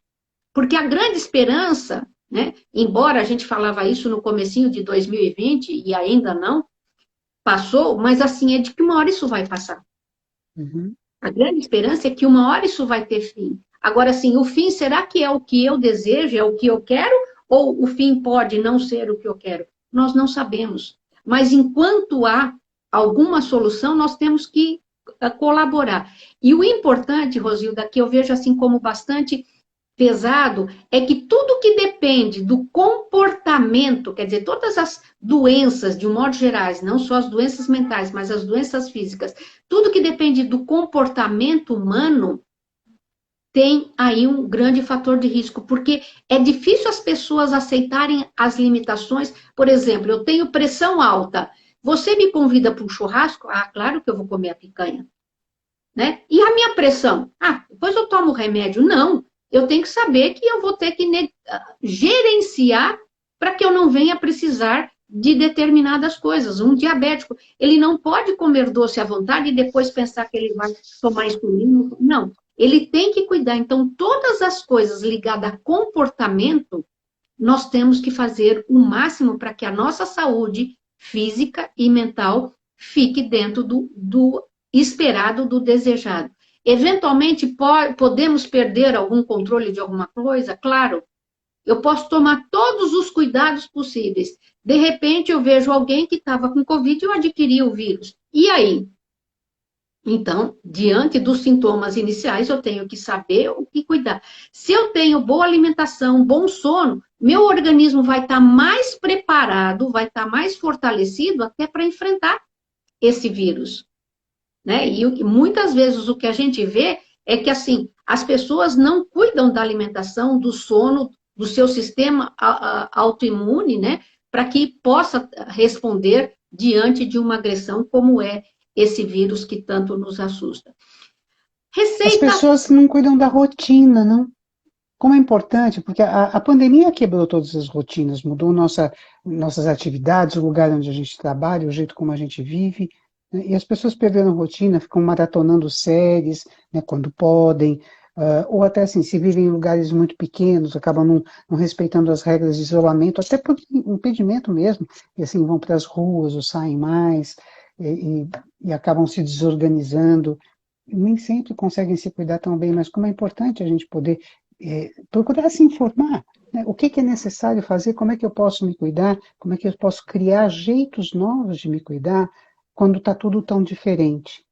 Speaker 2: Porque a grande esperança, né, embora a gente falava isso no comecinho de 2020 e ainda não passou, mas assim, é de que uma hora isso vai passar.
Speaker 1: Uhum.
Speaker 2: A grande esperança é que uma hora isso vai ter fim. Agora, assim, o fim será que é o que eu desejo, é o que eu quero, ou o fim pode não ser o que eu quero? Nós não sabemos. Mas enquanto há alguma solução, nós temos que colaborar. E o importante, Rosilda, que eu vejo assim como bastante pesado, é que tudo que depende do comportamento, quer dizer, todas as doenças, de um modo geral, não só as doenças mentais, mas as doenças físicas, tudo que depende do comportamento humano, tem aí um grande fator de risco, porque é difícil as pessoas aceitarem as limitações. Por exemplo, eu tenho pressão alta. Você me convida para um churrasco? Ah, claro que eu vou comer a picanha. Né? E a minha pressão? Ah, depois eu tomo remédio? Não. Eu tenho que saber que eu vou ter que gerenciar para que eu não venha precisar de determinadas coisas. Um diabético, ele não pode comer doce à vontade e depois pensar que ele vai tomar insulina. Não. Ele tem que cuidar. Então, todas as coisas ligadas a comportamento, nós temos que fazer o máximo para que a nossa saúde física e mental fique dentro do esperado, do desejado. Eventualmente, podemos perder algum controle de alguma coisa? Claro. Eu posso tomar todos os cuidados possíveis. De repente, eu vejo alguém que estava com Covid e eu adquiri o vírus. E aí? Então, diante dos sintomas iniciais, eu tenho que saber o que cuidar. Se eu tenho boa alimentação, bom sono, meu organismo vai estar mais preparado, vai estar mais fortalecido até para enfrentar esse vírus. Né? E muitas vezes o que a gente vê é que, assim, as pessoas não cuidam da alimentação, do sono, do seu sistema autoimune, né? Para que possa responder diante de uma agressão como é esse vírus que tanto nos assusta.
Speaker 1: As pessoas não cuidam da rotina, não? Como é importante, porque a pandemia quebrou todas as rotinas, mudou nossas atividades, o lugar onde a gente trabalha, o jeito como a gente vive, né? E as pessoas perderam rotina, ficam maratonando séries, né, quando podem, ou até assim, se vivem em lugares muito pequenos, acabam não respeitando as regras de isolamento, até por impedimento mesmo, e assim vão para as ruas ou saem mais, e acabam se desorganizando, nem sempre conseguem se cuidar tão bem, mas como é importante a gente poder procurar se informar, né? O que é necessário fazer, como é que eu posso me cuidar, como é que eu posso criar jeitos novos de me cuidar quando está tudo tão diferente.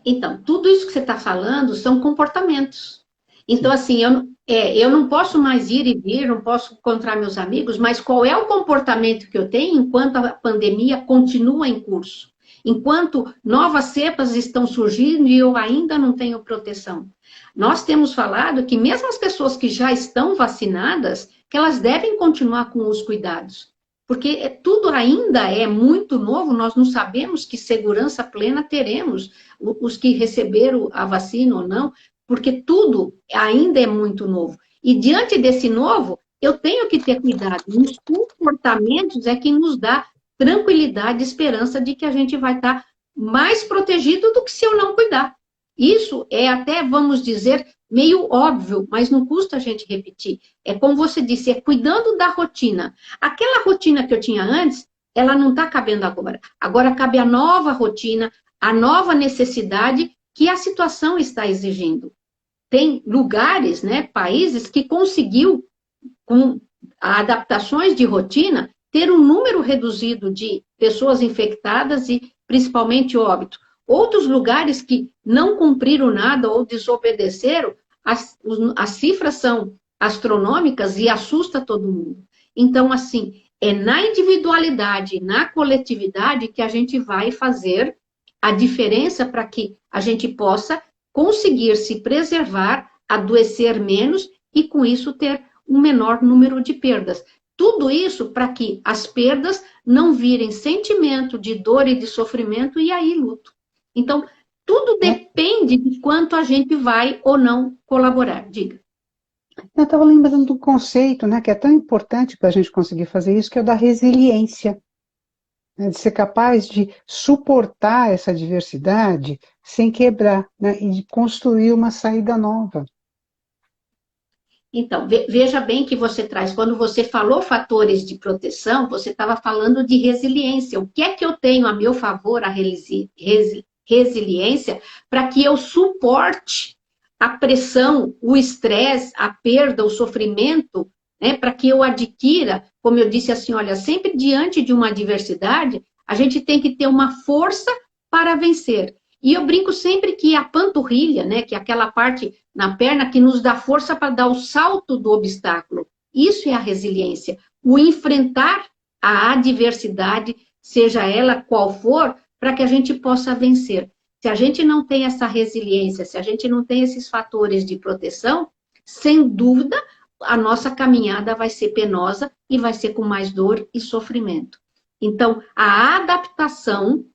Speaker 2: Então, tudo isso que você está falando são comportamentos. Então,
Speaker 1: Sim.
Speaker 2: assim, eu não posso mais ir e vir, não posso encontrar meus amigos, mas qual é o comportamento que eu tenho enquanto a pandemia continua em curso? Enquanto novas cepas estão surgindo e eu ainda não tenho proteção. Nós temos falado que mesmo as pessoas que já estão vacinadas, que elas devem continuar com os cuidados. Porque tudo ainda é muito novo, nós não sabemos que segurança plena teremos, os que receberam a vacina ou não, porque tudo ainda é muito novo. E diante desse novo, eu tenho que ter cuidado. Os comportamentos é que nos dá tranquilidade, esperança de que a gente vai estar mais protegido do que se eu não cuidar. Isso é até, vamos dizer, meio óbvio, mas não custa a gente repetir. É como você disse, é cuidando da rotina. Aquela rotina que eu tinha antes, ela não está cabendo agora. Agora cabe a nova rotina, a nova necessidade que a situação está exigindo. Tem lugares, né, países que conseguiu, com adaptações de rotina, ter um número reduzido de pessoas infectadas e principalmente óbito. Outros lugares que não cumpriram nada ou desobedeceram, as cifras são astronômicas e assusta todo mundo. Então, assim, é na individualidade, na coletividade que a gente vai fazer a diferença para que a gente possa conseguir se preservar, adoecer menos e, com isso, ter um menor número de perdas. Tudo isso para que as perdas não virem sentimento de dor e de sofrimento e aí luto. Então, tudo depende de quanto a gente vai ou não colaborar. Diga.
Speaker 1: Eu estava lembrando do conceito, né, que é tão importante para a gente conseguir fazer isso, que é o da resiliência, né, de ser capaz de suportar essa diversidade sem quebrar, né, e de construir uma saída nova.
Speaker 2: Então, veja bem que você traz, quando você falou fatores de proteção, você estava falando de resiliência. O que é que eu tenho a meu favor, a resiliência, para que eu suporte a pressão, o estresse, a perda, o sofrimento, né, para que eu adquira, como eu disse assim, olha, sempre diante de uma adversidade, A gente tem que ter uma força para vencer. E eu brinco sempre que a panturrilha, né, que é aquela parte na perna que nos dá força para dar o salto do obstáculo. Isso é a resiliência. O enfrentar a adversidade, seja ela qual for, para que a gente possa vencer. Se a gente não tem essa resiliência, se a gente não tem esses fatores de proteção, sem dúvida, a nossa caminhada vai ser penosa e vai ser com mais dor e sofrimento. Então, a adaptação,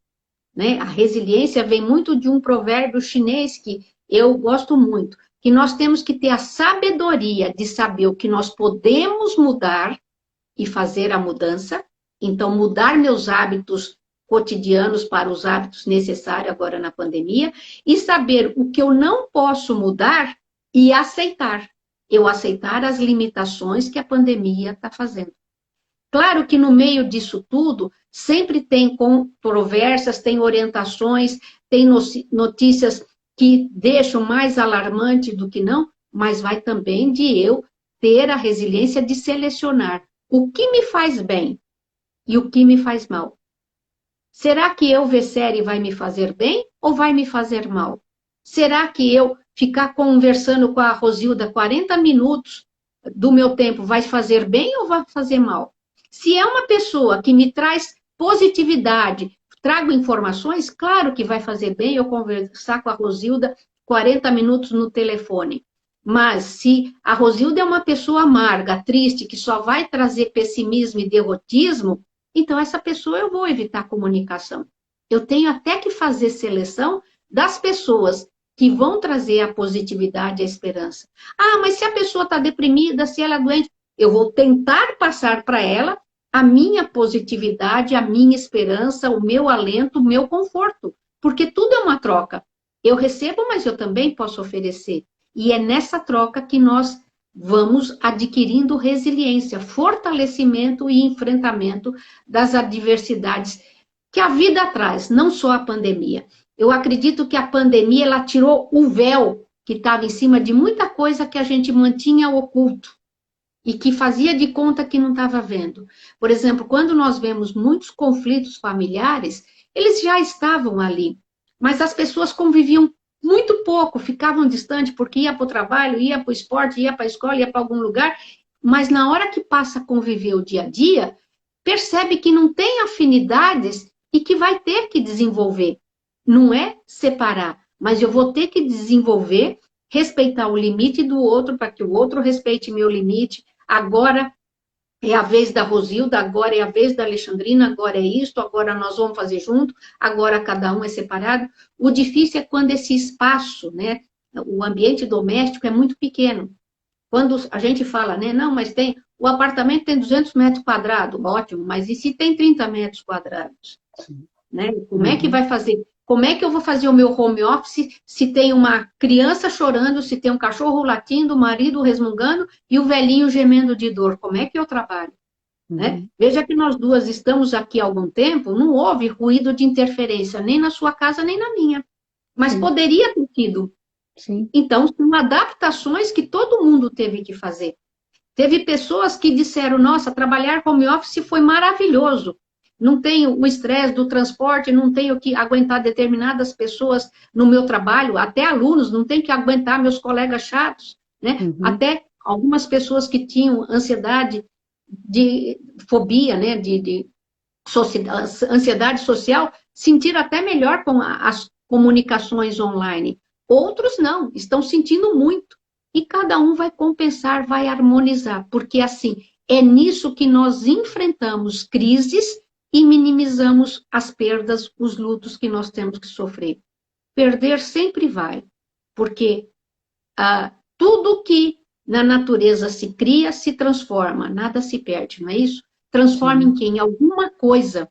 Speaker 2: né, a resiliência vem muito de um provérbio chinês que eu gosto muito, que nós temos que ter a sabedoria de saber o que nós podemos mudar e fazer a mudança. Então, mudar meus hábitos cotidianos para os hábitos necessários agora na pandemia, e saber o que eu não posso mudar e aceitar. Eu aceitar as limitações que a pandemia está fazendo. Claro que no meio disso tudo, sempre tem controvérsias, tem orientações, tem notícias que deixam mais alarmante do que não, mas vai também de eu ter a resiliência de selecionar o que me faz bem e o que me faz mal. Será que eu ver série vai me fazer bem ou vai me fazer mal? Será que eu ficar conversando com a Rosilda 40 minutos do meu tempo vai fazer bem ou vai fazer mal? Se é uma pessoa que me traz positividade, trago informações, claro que vai fazer bem eu conversar com a Rosilda 40 minutos no telefone. Mas se a Rosilda é uma pessoa amarga, triste, que só vai trazer pessimismo e derrotismo, então essa pessoa eu vou evitar a comunicação. Eu tenho até que fazer seleção das pessoas que vão trazer a positividade e a esperança. Ah, mas se a pessoa está deprimida, se ela é doente, eu vou tentar passar para ela a minha positividade, a minha esperança, o meu alento, o meu conforto. Porque tudo é uma troca. Eu recebo, mas eu também posso oferecer. E é nessa troca que nós vamos adquirindo resiliência, fortalecimento e enfrentamento das adversidades que a vida traz, não só a pandemia. Eu acredito que a pandemia ela tirou o véu que estava em cima de muita coisa que a gente mantinha oculto e que fazia de conta que não estava vendo. Por exemplo, quando nós vemos muitos conflitos familiares, eles já estavam ali, mas as pessoas conviviam muito pouco, ficavam distantes porque ia para o trabalho, ia para o esporte, ia para a escola, ia para algum lugar, mas na hora que passa a conviver o dia a dia, percebe que não tem afinidades e que vai ter que desenvolver. Não é separar, mas eu vou ter que desenvolver, respeitar o limite do outro para que o outro respeite meu limite. Agora é a vez da Rosilda, agora é a vez da Alexandrina, agora é isto, agora nós vamos fazer junto, agora cada um é separado. O difícil é quando esse espaço, né, o ambiente doméstico é muito pequeno. Quando a gente fala, né, não, mas o apartamento tem 200 metros quadrados, ótimo, mas e se tem 30 metros quadrados? Né? Como é que vai fazer? Como é que eu vou fazer o meu home office se tem uma criança chorando, se tem um cachorro latindo, o marido resmungando e o velhinho gemendo de dor? Como é que eu trabalho? Né? Veja que nós duas estamos aqui há algum tempo, não houve ruído de interferência, nem na sua casa, nem na minha. Mas poderia ter tido.
Speaker 1: Sim.
Speaker 2: Então, são adaptações que todo mundo teve que fazer. Teve pessoas que disseram, nossa, trabalhar home office foi maravilhoso. Não tenho o estresse do transporte, não tenho que aguentar determinadas pessoas no meu trabalho, até alunos, não tenho que aguentar meus colegas chatos, né? Até algumas pessoas que tinham ansiedade de fobia, né? De ansiedade social, sentiram até melhor com as comunicações online. Outros não, estão sentindo muito. E cada um vai compensar, vai harmonizar, porque assim, é nisso que nós enfrentamos crises e minimizamos as perdas, os lutos que nós temos que sofrer. Perder sempre vai, porque tudo que na natureza se cria, se transforma, nada se perde, não é isso? Transforma em quê? Em alguma coisa.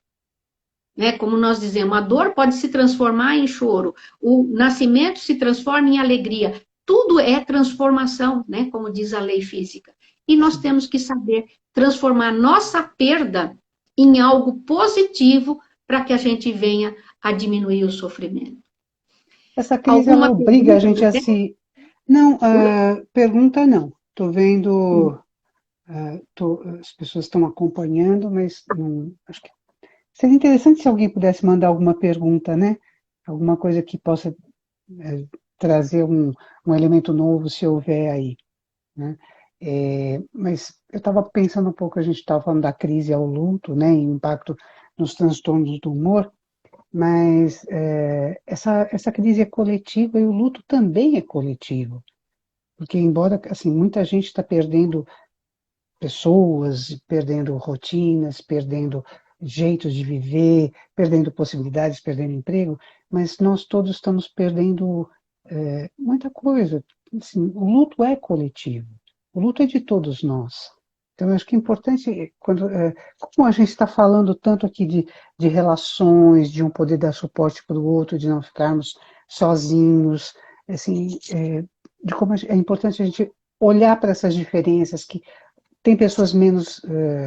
Speaker 2: Né? Como nós dizemos, a dor pode se transformar em choro, o nascimento se transforma em alegria. Tudo é transformação, né? Como diz a lei física. E nós temos que saber transformar nossa perda em algo positivo para que a gente venha a diminuir o sofrimento.
Speaker 1: Essa crise, ela obriga a gente a se... Não, pergunta não. Estou vendo... as pessoas estão acompanhando, mas não, acho que Seria interessante se alguém pudesse mandar alguma pergunta, né? Alguma coisa que possa trazer um elemento novo, se houver aí, né? Mas eu estava pensando um pouco, a gente estava falando da crise ao luto, né? E o impacto nos transtornos do humor, mas essa crise é coletiva e o luto também é coletivo. Porque embora, assim, muita gente está perdendo pessoas, perdendo rotinas, perdendo jeitos de viver, perdendo possibilidades, perdendo emprego, mas nós todos estamos perdendo muita coisa. Assim, o luto é coletivo, o luto é de todos nós. Então, eu acho que é importante, como a gente está falando tanto aqui de relações, de um poder dar suporte para o outro, de não ficarmos sozinhos, assim, de como é importante a gente olhar para essas diferenças, que tem pessoas menos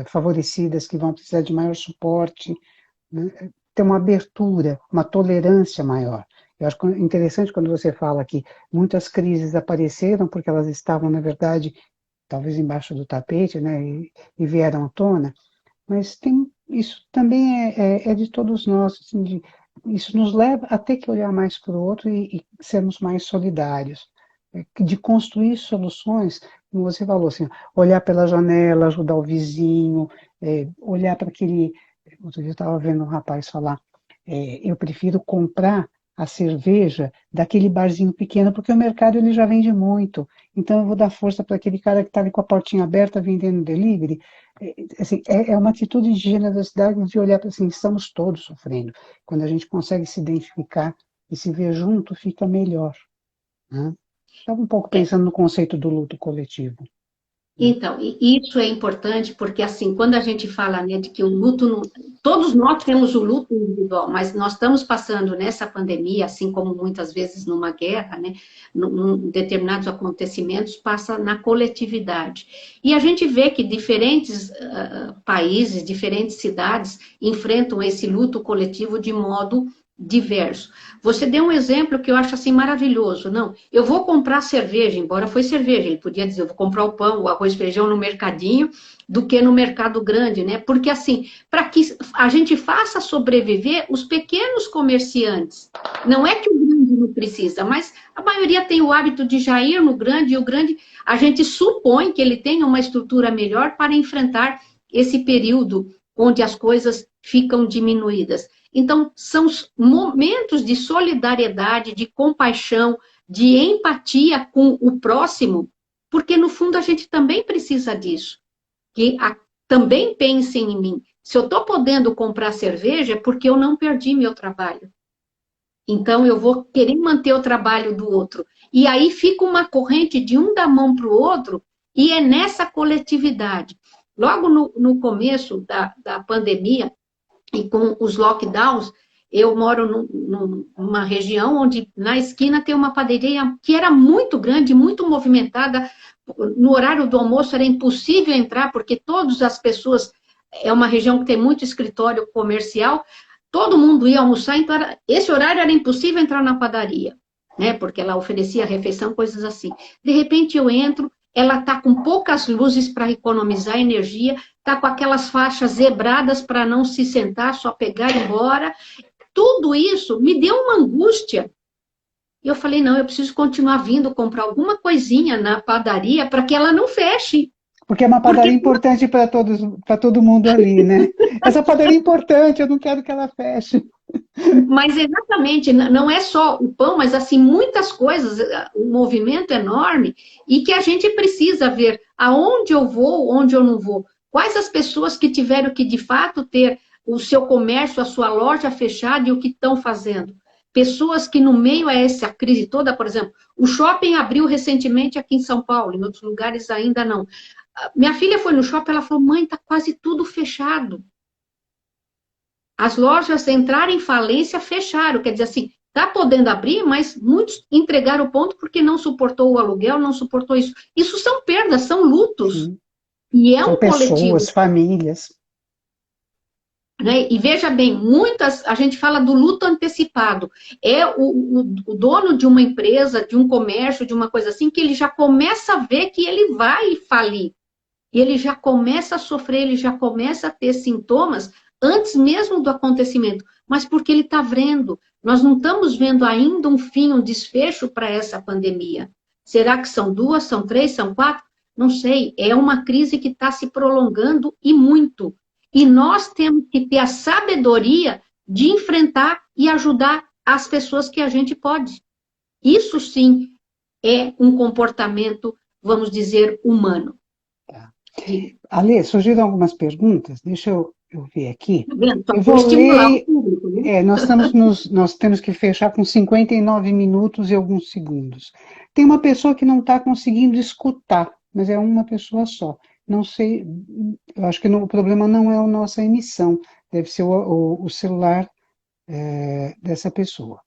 Speaker 1: favorecidas que vão precisar de maior suporte, né? Ter uma abertura, uma tolerância maior. Eu acho interessante quando você fala que muitas crises apareceram porque elas estavam, na verdade, talvez embaixo do tapete, né, e vieram à tona, mas isso também é de todos nós, assim, isso nos leva a ter que olhar mais para o outro e sermos mais solidários, de construir soluções, como você falou, assim, olhar pela janela, ajudar o vizinho, olhar para aquele. Outro dia eu estava vendo um rapaz falar, eu prefiro comprar a cerveja daquele barzinho pequeno, porque o mercado ele já vende muito. Então eu vou dar força para aquele cara que está ali com a portinha aberta vendendo delivery. Assim, é uma atitude de generosidade de olhar para assim, estamos todos sofrendo. Quando a gente consegue se identificar e se ver junto, fica melhor, né? Estava um pouco
Speaker 2: É,
Speaker 1: pensando no conceito do luto coletivo, né?
Speaker 2: então, e isso é importante porque, assim, quando a gente fala, né, de que o luto, todos nós temos o luto individual, mas nós estamos passando nessa pandemia, assim como muitas vezes numa guerra, né, num determinados acontecimentos, passa na coletividade. E a gente vê que diferentes países, diferentes cidades enfrentam esse luto coletivo de modo diverso. Você deu um exemplo que eu acho assim maravilhoso. Não, eu vou comprar cerveja, embora foi cerveja, ele podia dizer, eu vou comprar o pão, o arroz e feijão no mercadinho, do que no mercado grande, né? Porque assim, para que a gente faça sobreviver os pequenos comerciantes. Não é que o grande não precisa, mas a maioria tem o hábito de já ir no grande, e o grande, a gente supõe que ele tenha uma estrutura melhor para enfrentar esse período onde as coisas ficam diminuídas. Então, são momentos de solidariedade, de compaixão, de empatia com o próximo, porque no fundo a gente também precisa disso. Que também pensem em mim. Se eu estou podendo comprar cerveja, é porque eu não perdi meu trabalho. Então, eu vou querer manter o trabalho do outro. E aí fica uma corrente de um dar mão para o outro, e é nessa coletividade. Logo no começo da pandemia, e com os lockdowns, eu moro numa região onde na esquina tem uma padaria que era muito grande, muito movimentada. No horário do almoço era impossível entrar, porque todas as pessoas, é uma região que tem muito escritório comercial, todo mundo ia almoçar, então esse horário era impossível entrar na padaria, né? Porque ela oferecia refeição, coisas assim. De repente eu entro, ela está com poucas luzes para economizar energia, está com aquelas faixas zebradas para não se sentar, só pegar e ir embora. Tudo isso me deu uma angústia. E eu falei, não, eu preciso continuar vindo comprar alguma coisinha na padaria para que ela não feche.
Speaker 1: Porque é uma
Speaker 2: Porque,
Speaker 1: padaria importante para todo mundo ali, né? Essa padaria é importante, eu não quero que ela feche.
Speaker 2: mas exatamente, não é só o pão, mas assim, muitas coisas, um movimento enorme, e que a gente precisa ver aonde eu vou, onde eu não vou. Quais as pessoas que tiveram que, de fato, ter o seu comércio, a sua loja fechada e o que estão fazendo. Pessoas que, no meio a essa crise toda, por exemplo, o shopping abriu recentemente aqui em São Paulo, em outros lugares ainda não. Minha filha foi no shopping, ela falou, mãe, está quase tudo fechado. As lojas entraram em falência, fecharam. Quer dizer assim, está podendo abrir, mas muitos entregaram o ponto porque não suportou o aluguel, não suportou isso. Isso são perdas, são lutos.
Speaker 1: Sim.
Speaker 2: E é
Speaker 1: São
Speaker 2: um coletivo.
Speaker 1: pessoas, famílias.
Speaker 2: Né? E veja bem, muitas, a gente fala do luto antecipado. É o dono de uma empresa, de um comércio, de uma coisa assim, que ele já começa a ver que ele vai falir. E ele já começa a sofrer, ele já começa a ter sintomas antes mesmo do acontecimento, mas porque ele está vendo. Nós não estamos vendo ainda um fim, um desfecho para essa pandemia. Será que são 2, são 3, são 4? Não sei. É uma crise que está se prolongando e muito. E nós temos que ter a sabedoria de enfrentar e ajudar as pessoas que a gente pode. Isso sim é um comportamento, vamos dizer, humano.
Speaker 1: Tá. Ale, surgiram algumas perguntas, deixa eu ver aqui.
Speaker 2: Tá vendo? Só
Speaker 1: Eu
Speaker 2: vou
Speaker 1: vou
Speaker 2: estimular o
Speaker 1: ler.
Speaker 2: público, né?
Speaker 1: Nós temos que fechar com 59 minutos e alguns segundos. Tem uma pessoa que não está conseguindo escutar, mas é uma pessoa só. Não sei, eu acho que o problema não é a nossa emissão, deve ser o celular dessa pessoa.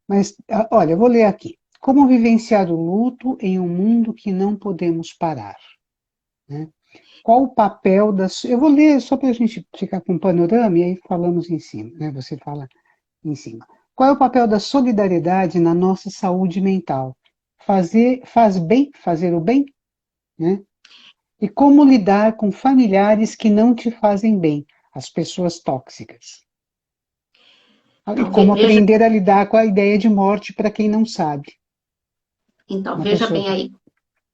Speaker 1: Mas, olha, eu vou ler aqui. Como vivenciar o luto em um mundo que não podemos parar? Né? Qual o papel das... Eu vou ler só para a gente ficar com um panorama e aí falamos em cima, né? Você fala em cima. Qual é o papel da solidariedade na nossa saúde mental? Fazer o bem, né? E como lidar com familiares que não te fazem bem, as pessoas tóxicas? E
Speaker 2: Então,
Speaker 1: como
Speaker 2: veja,
Speaker 1: aprender a lidar com a ideia de morte para quem não sabe.
Speaker 2: então,
Speaker 1: Uma
Speaker 2: veja
Speaker 1: pessoa
Speaker 2: bem
Speaker 1: que...
Speaker 2: aí,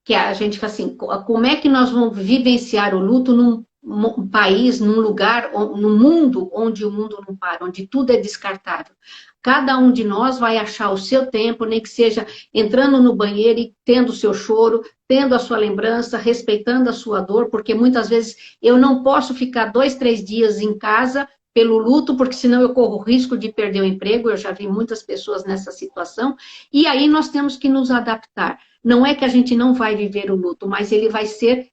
Speaker 2: que a gente fala assim, como é que nós vamos vivenciar o luto num país, num lugar, num mundo onde o mundo não para, onde tudo é descartável. Cada um de nós vai achar o seu tempo, nem que seja entrando no banheiro e tendo o seu choro, tendo a sua lembrança, respeitando a sua dor, porque muitas vezes eu não posso ficar 2, 3 dias em casa pelo luto, porque senão eu corro risco de perder o emprego, eu já vi muitas pessoas nessa situação, e aí nós temos que nos adaptar. Não é que a gente não vai viver o luto, mas ele vai ser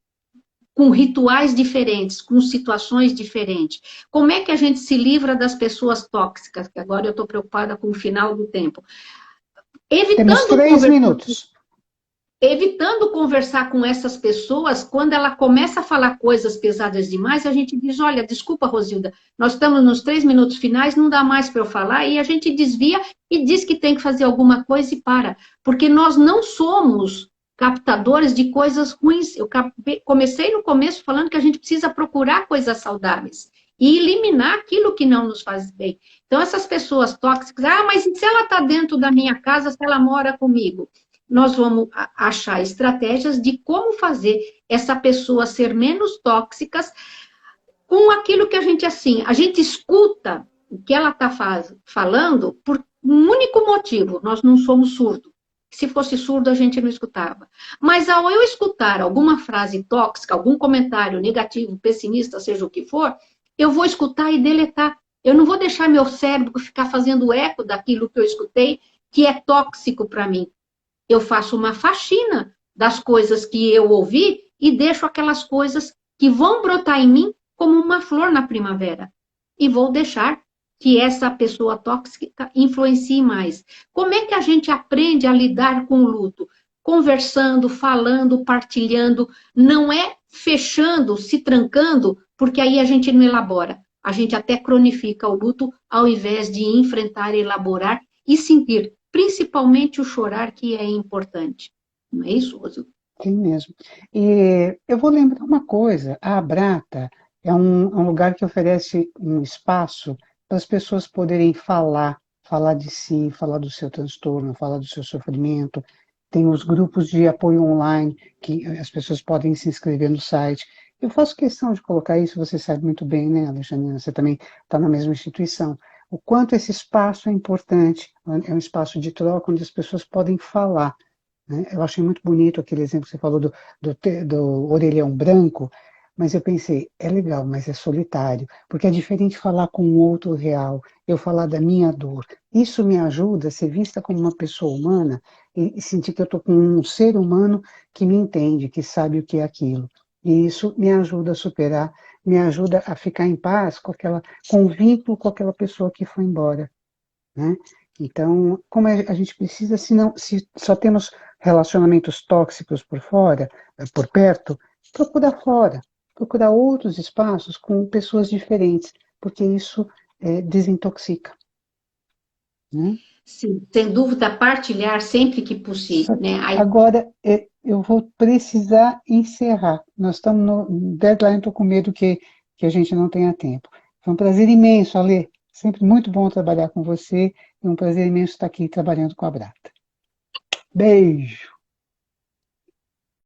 Speaker 2: com rituais diferentes, com situações diferentes. Como é que a gente se livra das pessoas tóxicas? Que agora eu estou preocupada com o final do tempo.
Speaker 1: Temos
Speaker 2: Evitando
Speaker 1: 3 minutos.
Speaker 2: conversar com essas pessoas, quando ela começa a falar coisas pesadas demais, a gente diz, olha, desculpa, Rosilda, nós estamos nos 3 minutos finais, não dá mais para eu falar, e a gente desvia e diz que tem que fazer alguma coisa e para. Porque nós não somos captadores de coisas ruins. Eu comecei no começo falando que a gente precisa procurar coisas saudáveis e eliminar aquilo que não nos faz bem. Então, essas pessoas tóxicas, mas e se ela está dentro da minha casa, se ela mora comigo? Nós vamos achar estratégias de como fazer essa pessoa ser menos tóxicas com aquilo que a gente escuta o que ela está falando por um único motivo, nós não somos surdos. Se fosse surdo, a gente não escutava. Mas ao eu escutar alguma frase tóxica, algum comentário negativo, pessimista, seja o que for, eu vou escutar e deletar. Eu não vou deixar meu cérebro ficar fazendo eco daquilo que eu escutei, que é tóxico para mim. Eu faço uma faxina das coisas que eu ouvi e deixo aquelas coisas que vão brotar em mim como uma flor na primavera. E vou deixar que essa pessoa tóxica influencie mais. Como é que a gente aprende a lidar com o luto? Conversando, falando, partilhando, não é fechando, se trancando, porque aí a gente não elabora. A gente até cronifica o luto ao invés de enfrentar, elaborar e sentir, principalmente o chorar, que é importante. Não é isso, Rosil?
Speaker 1: Sim mesmo. E eu vou lembrar uma coisa, a Abrata é um lugar que oferece um espaço para as pessoas poderem falar de si, falar do seu transtorno, falar do seu sofrimento. Tem os grupos de apoio online, que as pessoas podem se inscrever no site. Eu faço questão de colocar isso, você sabe muito bem, né, Alexandrina? Você também está na mesma instituição. O quanto esse espaço é importante, é um espaço de troca onde as pessoas podem falar, né? Eu achei muito bonito aquele exemplo que você falou do orelhão branco, mas eu pensei, é legal, mas é solitário, porque é diferente falar com o outro real, eu falar da minha dor. Isso me ajuda a ser vista como uma pessoa humana e sentir que eu estou com um ser humano que me entende, que sabe o que é aquilo. E isso me ajuda a superar, me ajuda a ficar em paz com o vínculo com aquela pessoa que foi embora, né? Então, como a gente precisa, se só temos relacionamentos tóxicos por fora, por perto, procurar fora, procurar outros espaços com pessoas diferentes, porque isso desintoxica, né?
Speaker 2: Sim, sem dúvida, partilhar sempre que possível, né? Aí,
Speaker 1: Agora, eu vou precisar encerrar. Nós estamos no deadline, estou com medo que a gente não tenha tempo. Foi um prazer imenso, Ale. Sempre muito bom trabalhar com você. É um prazer imenso estar aqui trabalhando com a Brata. Beijo!